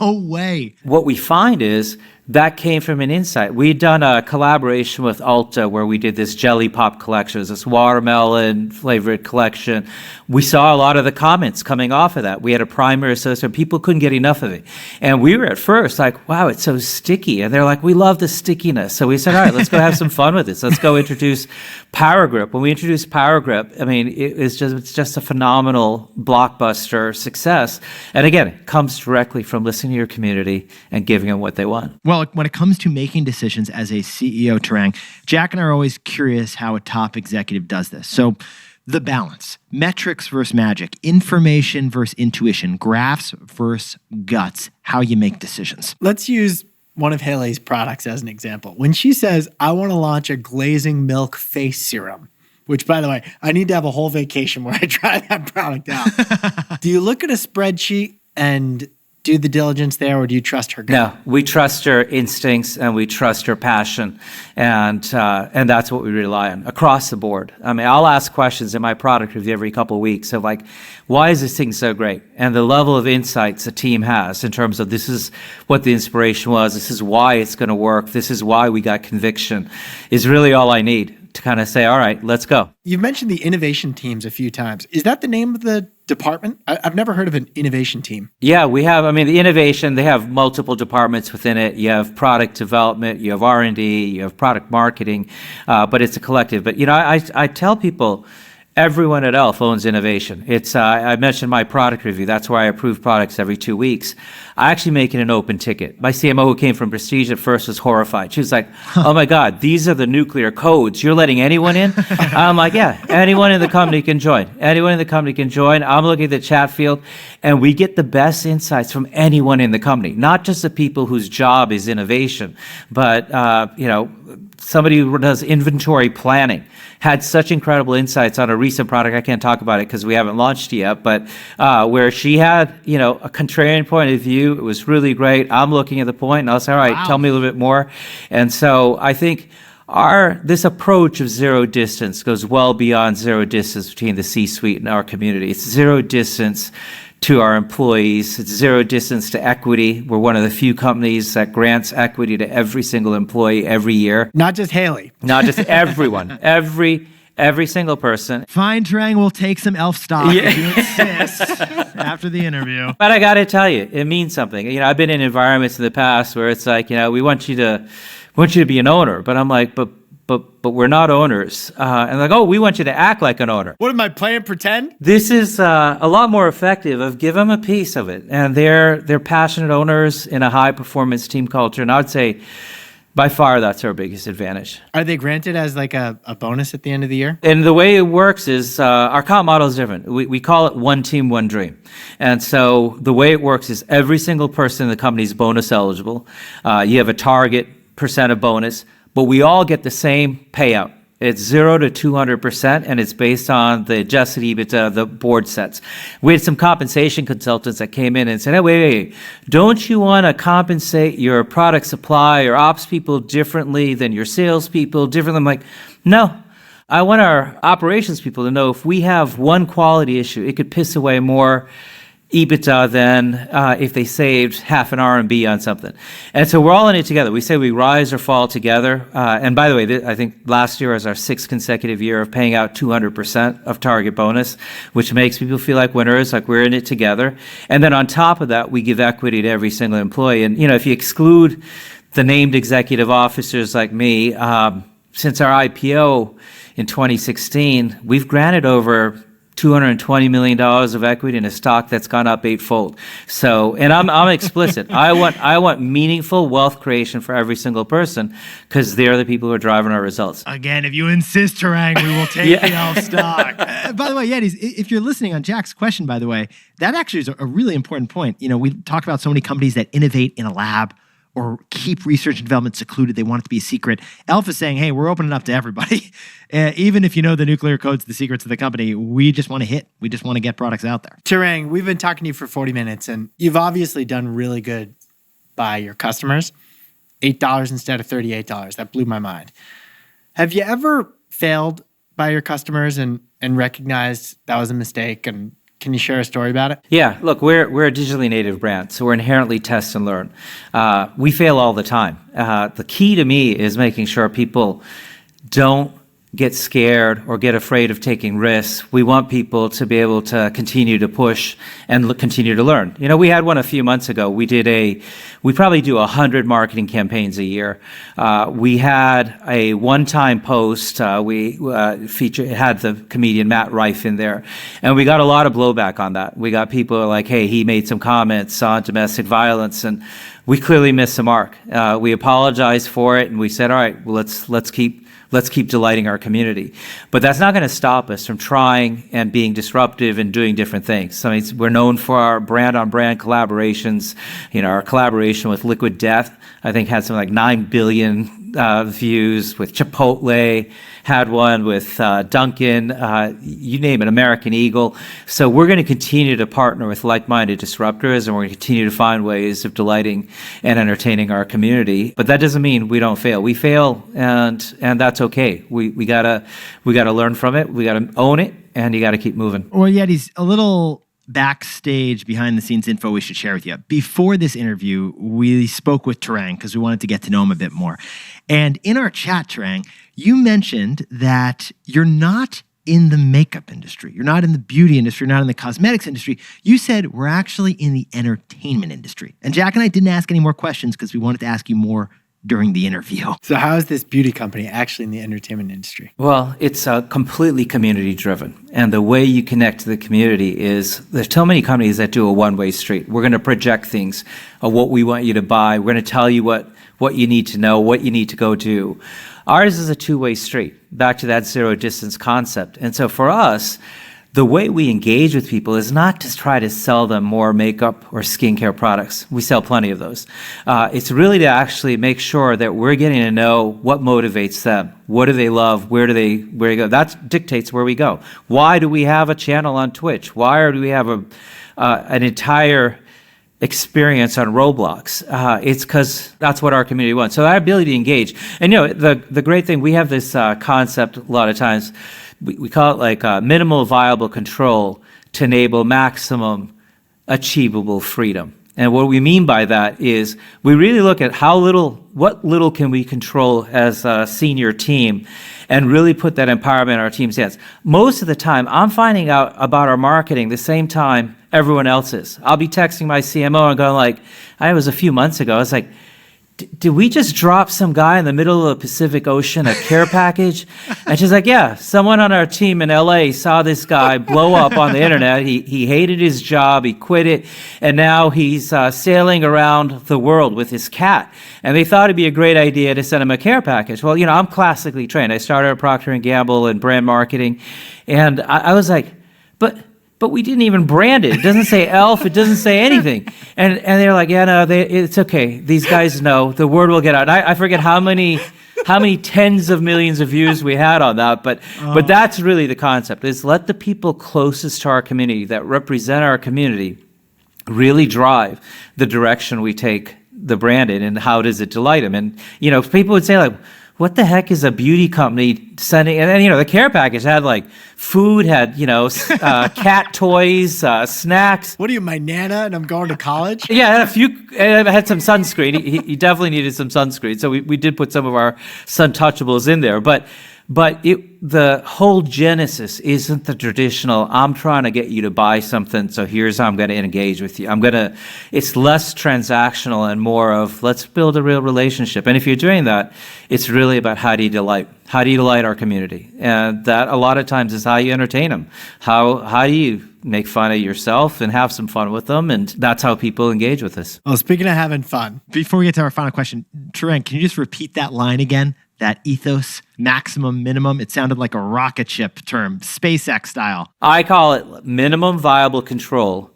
No way. What we find is that came from an insight. We'd done a collaboration with Ulta where we did this jelly pop collection. It was this watermelon flavored collection. We saw a lot of the comments coming off of that. We had a primer associated. People couldn't get enough of it. And we were at first wow, it's so sticky. And they're we love the stickiness. So we said, all right, let's go have some fun with this. Let's go introduce Power Grip. When we introduced Power Grip, I mean, it's just a phenomenal blockbuster success. And again, it comes directly from listening to your community and giving them what they want. Well, when it comes to making decisions as a CEO, Tarang, Jack and I are always curious how a top executive does this. So the balance, metrics versus magic, information versus intuition, graphs versus guts, how you make decisions. Let's use one of Hailey's products as an example. When she says, I want to launch a glazing milk face serum, which, by the way, I need to have a whole vacation where I try that product out. Do you look at a spreadsheet and do the diligence there, or do you trust her gut? No, we trust her instincts and we trust her passion, and that's what we rely on across the board. I mean, I'll ask questions in my product review every couple of weeks of like, why is this thing so great? And the level of insights the team has in terms of this is what the inspiration was, this is why it's going to work, this is why we got conviction, is really all I need to kind of say, all right, let's go. You've mentioned the innovation teams a few times. Is that the name of the department? I've never heard of an innovation team. Yeah, we have, I mean, the innovation, they have multiple departments within it. You have product development, you have R&D, you have product marketing, but it's a collective. But, you know, I tell people, everyone at E.L.F. owns innovation. It's I mentioned my product review. That's where I approve products every 2 weeks. I actually make it an open ticket. My CMO, who came from Prestige at first, was horrified. She was like, oh my God, these are the nuclear codes. You're letting anyone in? I'm like, yeah, anyone in the company can join. Anyone in the company can join. I'm looking at the chat field, and we get the best insights from anyone in the company, not just the people whose job is innovation, but, you know, somebody who does inventory planning had such incredible insights on a recent product. I can't talk about it because we haven't launched yet, but where she had, you know, a contrarian point of view. It was really great. I'm looking at the point and I'll say, all right, Tell me a little bit more. And so I think this approach of zero distance goes well beyond zero distance between the C-suite and our community. It's zero distance to our employees. It's zero distance to equity. We're one of the few companies that grants equity to every single employee every year. Not just Hailey. Not just everyone. Every single person. Fine, Tarang, we'll take some E.L.F. stock if you insist after the interview. But I got to tell you, it means something. You know, I've been in environments in the past where it's like, you know, we want you to be an owner, but I'm like, but we're not owners. And like, oh, we want you to act like an owner. What am I playing pretend? This is a lot more effective of give them a piece of it. And they're passionate owners in a high performance team culture. And I would say by far that's our biggest advantage. Are they granted as like a bonus at the end of the year? And the way it works is our comp model is different. We call it one team, one dream. And so the way it works is every single person in the company is bonus eligible. You have a target percent of bonus, but we all get the same payout. It's 0 to 200%, and it's based on the adjusted EBITDA the board sets. We had some compensation consultants that came in and said, hey, wait, don't you want to compensate your product supply or ops people differently than your sales people, differently? I'm like, no. I want our operations people to know if we have one quality issue, it could piss away more EBITDA than if they saved half an R&B on something. And so we're all in it together. We say we rise or fall together. And by the way, I think last year was our 6th consecutive year of paying out 200% of target bonus, which makes people feel like winners, like we're in it together. And then on top of that, we give equity to every single employee. And, you know, if you exclude the named executive officers like me, since our IPO in 2016, we've granted over $220 million of equity in a stock that's gone up 8-fold. So, and I'm explicit. I want meaningful wealth creation for every single person because they're the people who are driving our results. Again, if you insist, Tarang, we will take the E.L.F. stock. By the way, Yetis, if you're listening on Jack's question, by the way, that actually is a really important point. You know, we talk about so many companies that innovate in a lab or keep research and development secluded. They want it to be a secret. E.L.F. is saying, hey, we're opening up to everybody. Even if you know the nuclear codes, the secrets of the company, we just want to hit. We just want to get products out there. Tarang, we've been talking to you for 40 minutes, and you've obviously done really good by your customers. $8 instead of $38. That blew my mind. Have you ever failed by your customers and recognized that was a mistake? And can you share a story about it? Yeah, look, we're a digitally native brand, so we're inherently test and learn. We fail all the time. The key to me is making sure people don't get scared or get afraid of taking risks. We want people to be able to continue to push and continue to learn. You know, we had one a few months ago. We probably do 100 marketing campaigns a year. We had a one-time post. We had the comedian Matt Rife in there, and we got a lot of blowback on that. We got people like, hey, he made some comments on domestic violence, and we clearly missed the mark. We apologized for it, and we said, all right, well, let's keep let's keep delighting our community. But that's not going to stop us from trying and being disruptive and doing different things. I mean, we're known for our brand-on-brand collaborations. Our collaboration with Liquid Death, I think, had something like 9 billion views. With Chipotle, had one with Dunkin', you name it, American Eagle. So we're going to continue to partner with like-minded disruptors, and we're going to continue to find ways of delighting and entertaining our community. But that doesn't mean we don't fail. We fail, and that's okay. We gotta learn from it. We gotta own it, and you gotta keep moving. Well, Yeti's a little backstage behind the scenes info we should share with you. Before this interview, we spoke with Tarang because we wanted to get to know him a bit more. And in our chat, Tarang, you mentioned that you're not in the makeup industry. You're not in the beauty industry. You're not in the cosmetics industry. You said we're actually in the entertainment industry. And Jack and I didn't ask any more questions because we wanted to ask you more during the interview. So how is this beauty company actually in the entertainment industry? Well, it's completely community driven. And the way you connect to the community is there's so many companies that do a one-way street. We're going to project things of what we want you to buy. We're going to tell you what you need to know, what you need to go do. Ours is a two-way street, back to that zero distance concept. And so for us, the way we engage with people is not to try to sell them more makeup or skincare products. We sell plenty of those. It's really to actually make sure that we're getting to know what motivates them. What do they love? Where do they go? That dictates where we go. Why do we have a channel on Twitch? Why do we have an entire experience on Roblox? It's because that's what our community wants. So our ability to engage. And the great thing, we have this concept a lot of times, we call it like minimal viable control to enable maximum achievable freedom. And what we mean by that is we really look at what little can we control as a senior team and really put that empowerment in our team's hands. Most of the time, I'm finding out about our marketing the same time everyone else is. I'll be texting my CMO and going like, it was a few months ago, I was like, did we just drop some guy in the middle of the Pacific Ocean a care package? And she's like, yeah, someone on our team in LA saw this guy blow up on the internet. He hated his job, he quit it, and now he's sailing around the world with his cat. And they thought it'd be a great idea to send him a care package. Well, I'm classically trained. I started at Procter & Gamble in brand marketing. And I was like, but we didn't even brand it. It doesn't say E.L.F. It doesn't say anything. And they're like, yeah, no, it's okay. These guys know. The word will get out. I forget how many tens of millions of views we had on that. But that's really the concept, is let the people closest to our community that represent our community really drive the direction we take the brand in, and how does it delight them. And, people would say like, what the heck is a beauty company sending? And then, the care package had like food, had, cat toys, snacks. What are you, my Nana, and I'm going to college? Yeah, it had some sunscreen. He definitely needed some sunscreen. So we did put some of our Suntouchables in there. But the whole genesis isn't the traditional, I'm trying to get you to buy something, so here's how I'm going to engage with you. It's less transactional and more of, let's build a real relationship. And if you're doing that, it's really about how do you delight? How do you delight our community? And that a lot of times is how you entertain them. How do you make fun of yourself and have some fun with them? And that's how people engage with us. Well, speaking of having fun. Before we get to our final question, Tarang, can you just repeat that line again? That ethos, maximum, minimum. It sounded like a rocket ship term, SpaceX style. I call it minimum viable control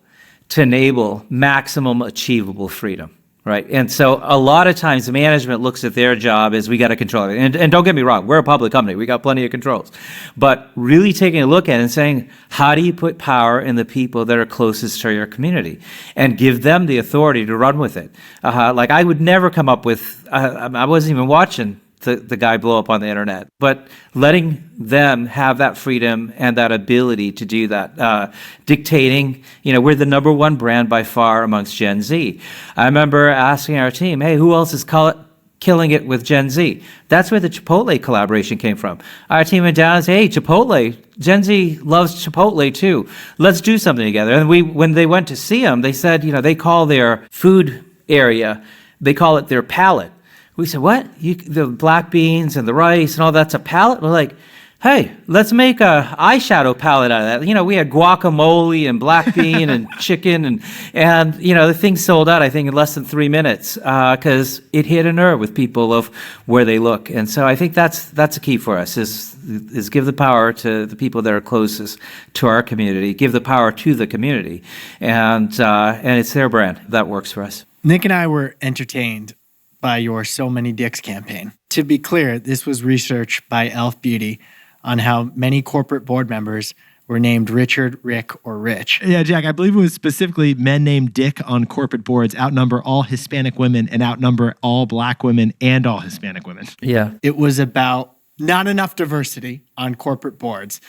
to enable maximum achievable freedom, right? And so a lot of times management looks at their job as we got to control it. And don't get me wrong, we're a public company. We got plenty of controls. But really taking a look at it and saying, how do you put power in the people that are closest to your community and give them the authority to run with it? Like I would never come up with, I wasn't even watching the guy blow up on the internet, but letting them have that freedom and that ability to do that, dictating, we're the number one brand by far amongst Gen Z. I remember asking our team, hey, who else is killing it with Gen Z? That's where the Chipotle collaboration came from. Our team went down and said, hey, Chipotle, Gen Z loves Chipotle too. Let's do something together. And when they went to see them, they said, they call their food area, they call it their palette. We said, what? The black beans and the rice and all that's a palette? We're like, hey, let's make a eyeshadow palette out of that. You know, we had guacamole and black bean and chicken and you know, the thing sold out, I think, in less than 3 minutes because it hit a nerve with people of where they look. And so I think that's a key for us is give the power to the people that are closest to our community, give the power to the community, and it's their brand that works for us. Nick and I were entertained by your So Many Dicks campaign. To be clear, this was research by E.L.F. Beauty on how many corporate board members were named Richard, Rick, or Rich. Yeah, Jack, I believe it was specifically men named Dick on corporate boards outnumber all Hispanic women and outnumber all Black women and all Hispanic women. Yeah. It was about not enough diversity on corporate boards.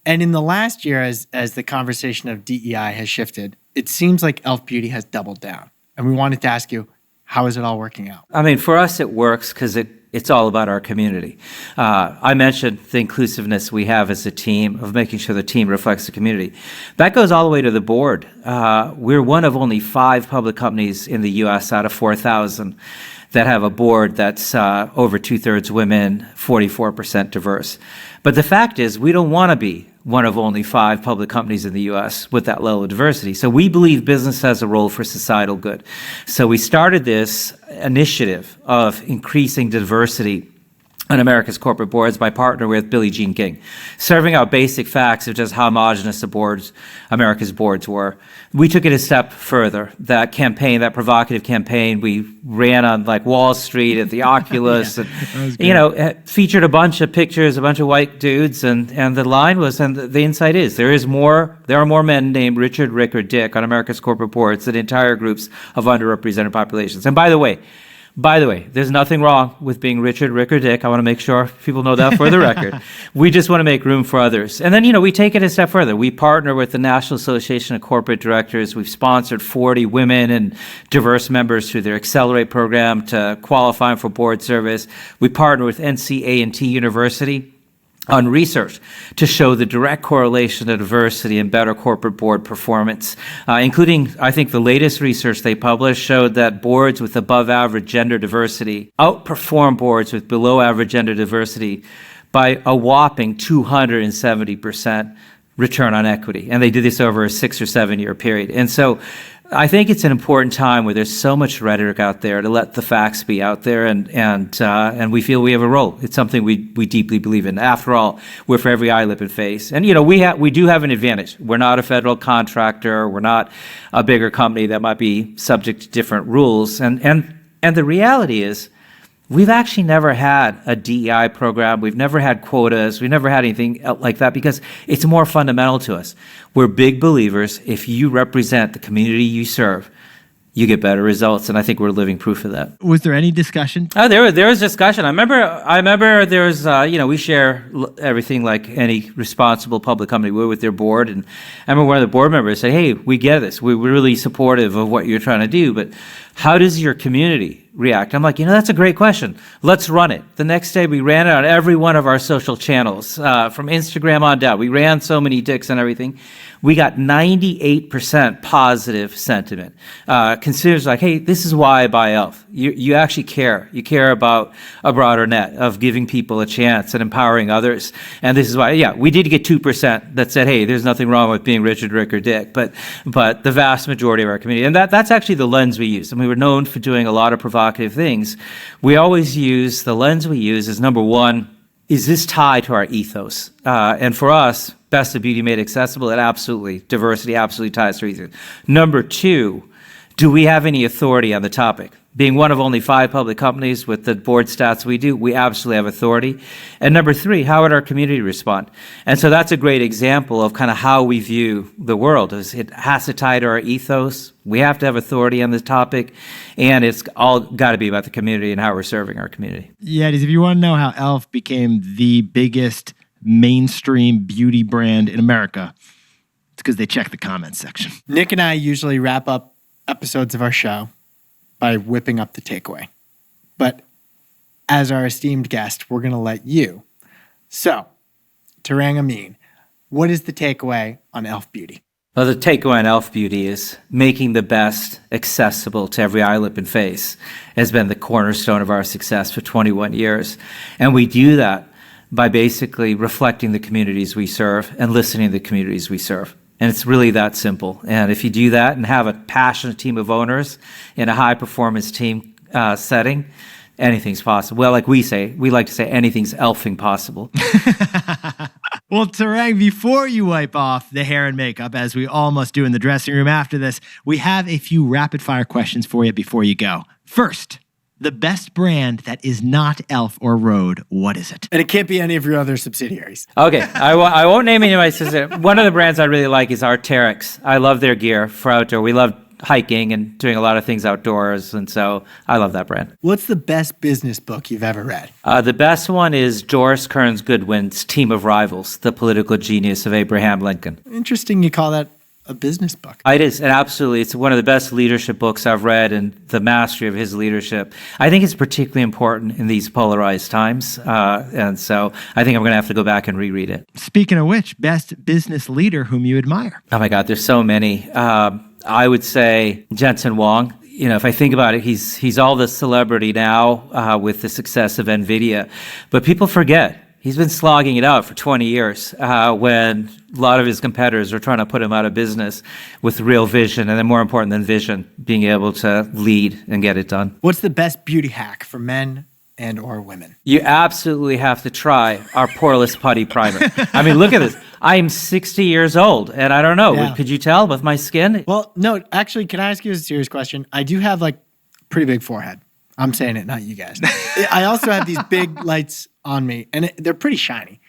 And in the last year, as the conversation of DEI has shifted, it seems like E.L.F. Beauty has doubled down. And we wanted to ask you, how is it all working out? I mean, for us, it works because it's all about our community. I mentioned the inclusiveness we have as a team of making sure the team reflects the community. That goes all the way to the board. We're one of only 5 public companies in the U.S. out of 4,000 that have a board that's over 2/3 women, 44% diverse. But the fact is, we don't want to be one of only 5 public companies in the U.S. with that level of diversity. So we believe business has a role for societal good. So we started this initiative of increasing diversity on America's corporate boards by partnering with Billie Jean King, serving out basic facts of just how homogenous America's boards were. We took it a step further. That campaign, that provocative campaign, we ran on like Wall Street at the Oculus, and it featured a bunch of pictures, a bunch of white dudes, and the line was, and the insight is, there are more men named Richard, Rick, or Dick on America's corporate boards than entire groups of underrepresented populations. And by the way, there's nothing wrong with being Richard, Rick, or Dick. I want to make sure people know that for the record. We just want to make room for others. And then, we take it a step further. We partner with the National Association of Corporate Directors. We've sponsored 40 women and diverse members through their Accelerate program to qualify for board service. We partner with NCA&T University on research to show the direct correlation to diversity and better corporate board performance, including, I think, the latest research they published showed that boards with above average gender diversity outperform boards with below average gender diversity by a whopping 270% return on equity. And they did this over a 6 or 7 year period. And so I think it's an important time where there's so much rhetoric out there to let the facts be out there, and we feel we have a role. It's something we deeply believe in. After all, we're for every eye, lip, and face. And we do have an advantage. We're not a federal contractor. We're not a bigger company that might be subject to different rules. And the reality is, we've actually never had a DEI program. We've never had quotas. We've never had anything like that because it's more fundamental to us. We're big believers. If you represent the community you serve, you get better results, and I think we're living proof of that. Was there any discussion? Oh, there was discussion. I remember there was, we share everything like any responsible public company would with their board, and I remember one of the board members said, hey, we get this. We're really supportive of what you're trying to do, but how does your community react? I'm like, that's a great question. Let's run it. The next day, we ran it on every one of our social channels, from Instagram on down. We ran So Many Dicks and everything. We got 98% positive sentiment. Consumers like, hey, this is why I buy E.L.F. You actually care. You care about a broader net of giving people a chance and empowering others. And this is why, we did get 2% that said, hey, there's nothing wrong with being Richard, Rick, or Dick. But the vast majority of our community, and that's actually the lens we use. I mean, we're known for doing a lot of provocative things. We always use, the lens we use is, number one, is this tied to our ethos? And for us, Best of Beauty Made Accessible, diversity absolutely ties to our ethos. Number two, do we have any authority on the topic? Being one of only 5 public companies with the board stats we do, we absolutely have authority. And number 3, how would our community respond? And so that's a great example of kind of how we view the world. It has to tie to our ethos. We have to have authority on this topic, and it's all got to be about the community and how we're serving our community. Yeah, if you want to know how E.L.F. became the biggest mainstream beauty brand in America, it's because they check the comments section. Nick and I usually wrap up episodes of our show by whipping up the takeaway. But as our esteemed guest, we're going to let you. So, Tarang Amin, what is the takeaway on E.L.F. Beauty? Well, the takeaway on E.L.F. Beauty is making the best accessible to every eye, lip, and face has been the cornerstone of our success for 21 years. And we do that by basically reflecting the communities we serve and listening to the communities we serve. And it's really that simple. And if you do that and have a passionate team of owners in a high-performance team setting, anything's possible. Well, like we like to say, anything's elfing possible. Well, Tarang, before you wipe off the hair and makeup, as we all must do in the dressing room after this, we have a few rapid-fire questions for you before you go. First, the best brand that is not E.L.F or Rhode, what is it? And it can't be any of your other subsidiaries. Okay, I won't name any of my subsidiaries. One of the brands I really like is our Tariffs. I love their gear for outdoor. We love hiking and doing a lot of things outdoors, and so I love that brand. What's the best business book you've ever read? The best one is Doris Kearns Goodwin's Team of Rivals, The Political Genius of Abraham Lincoln. Interesting you call that a business book. It is, and absolutely. It's one of the best leadership books I've read, and the mastery of his leadership. I think it's particularly important in these polarized times, and so I think I'm going to have to go back and reread it. Speaking of which, best business leader whom you admire? Oh my God, there's so many. I would say Jensen Huang. You know, if I think about it, he's all the celebrity now with the success of NVIDIA, but people forget. He's been slogging it out for 20 years when a lot of his competitors are trying to put him out of business with real vision, and then more important than vision, being able to lead and get it done. What's the best beauty hack for men and or women? You absolutely have to try our Poreless Putty Primer. I mean, look at this. I am 60 years old, and I don't know. Yeah. Could you tell with my skin? Well, no, actually, can I ask you a serious question? I do have like pretty big forehead. I'm saying it, not you guys. I also have these big lights on me, and they're pretty shiny.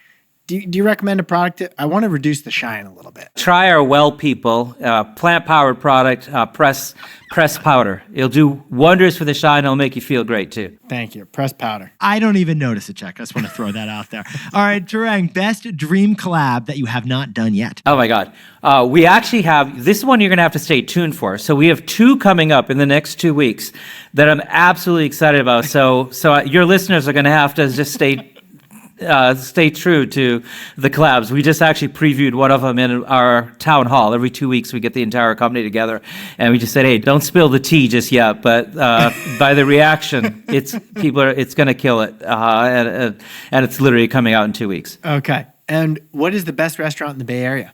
Do you recommend a product that I want to reduce the shine a little bit? Try our Well People plant-powered product, press powder. It'll do wonders for the shine. It'll make you feel great too. Thank you. Press powder. I don't even notice it, Chuck. I just want to throw that out there. All right, Tarang, best dream collab that you have not done yet. Oh my God. We actually have, this one you're going to have to stay tuned for. So we have 2 coming up in the next 2 weeks that I'm absolutely excited about. So your listeners are going to have to just stay true to the collabs. We just actually previewed one of them in our town hall. Every 2 weeks, we get the entire company together, and we just said, "Hey, don't spill the tea just yet." But by the reaction, it's going to kill it, and it's literally coming out in 2 weeks. Okay. And what is the best restaurant in the Bay Area?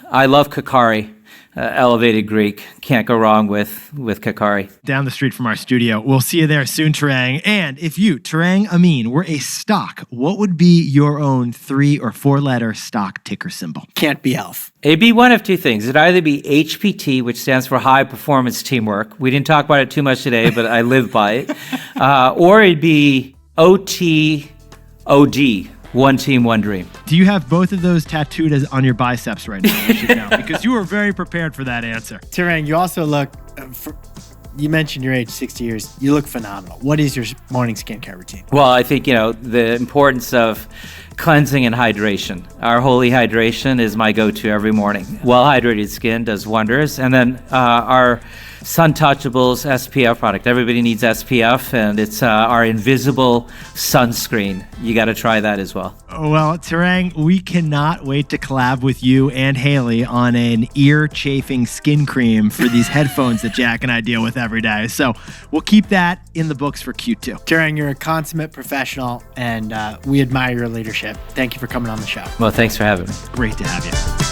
I love Kakari. Elevated Greek. Can't go wrong with Kakari. Down the street from our studio. We'll see you there soon, Tarang. And if you, Tarang Amin, were a stock, what would be your own 3 or 4-letter stock ticker symbol? Can't be E.L.F. It'd be one of 2 things. It'd either be HPT, which stands for High Performance Teamwork. We didn't talk about it too much today, but I live by it. Or it'd be OTOD. One team, one dream. Do you have both of those tattooed on your biceps right now? I should know, because you were very prepared for that answer. Tarang, you also look, you mentioned your age, 60 years. You look phenomenal. What is your morning skincare routine? Well, I think, the importance of cleansing and hydration. Our holy hydration is my go-to every morning. Well-hydrated skin does wonders. And then our Sun Touchables SPF product. Everybody needs SPF, and it's our invisible sunscreen. You got to try that as well. Well, Tarang, we cannot wait to collab with you and Hailey on an ear-chafing skin cream for these headphones that Jack and I deal with every day. So we'll keep that in the books for Q2. Tarang, you're a consummate professional, and we admire your leadership. Thank you for coming on the show. Well, thanks for having me. Great to have you.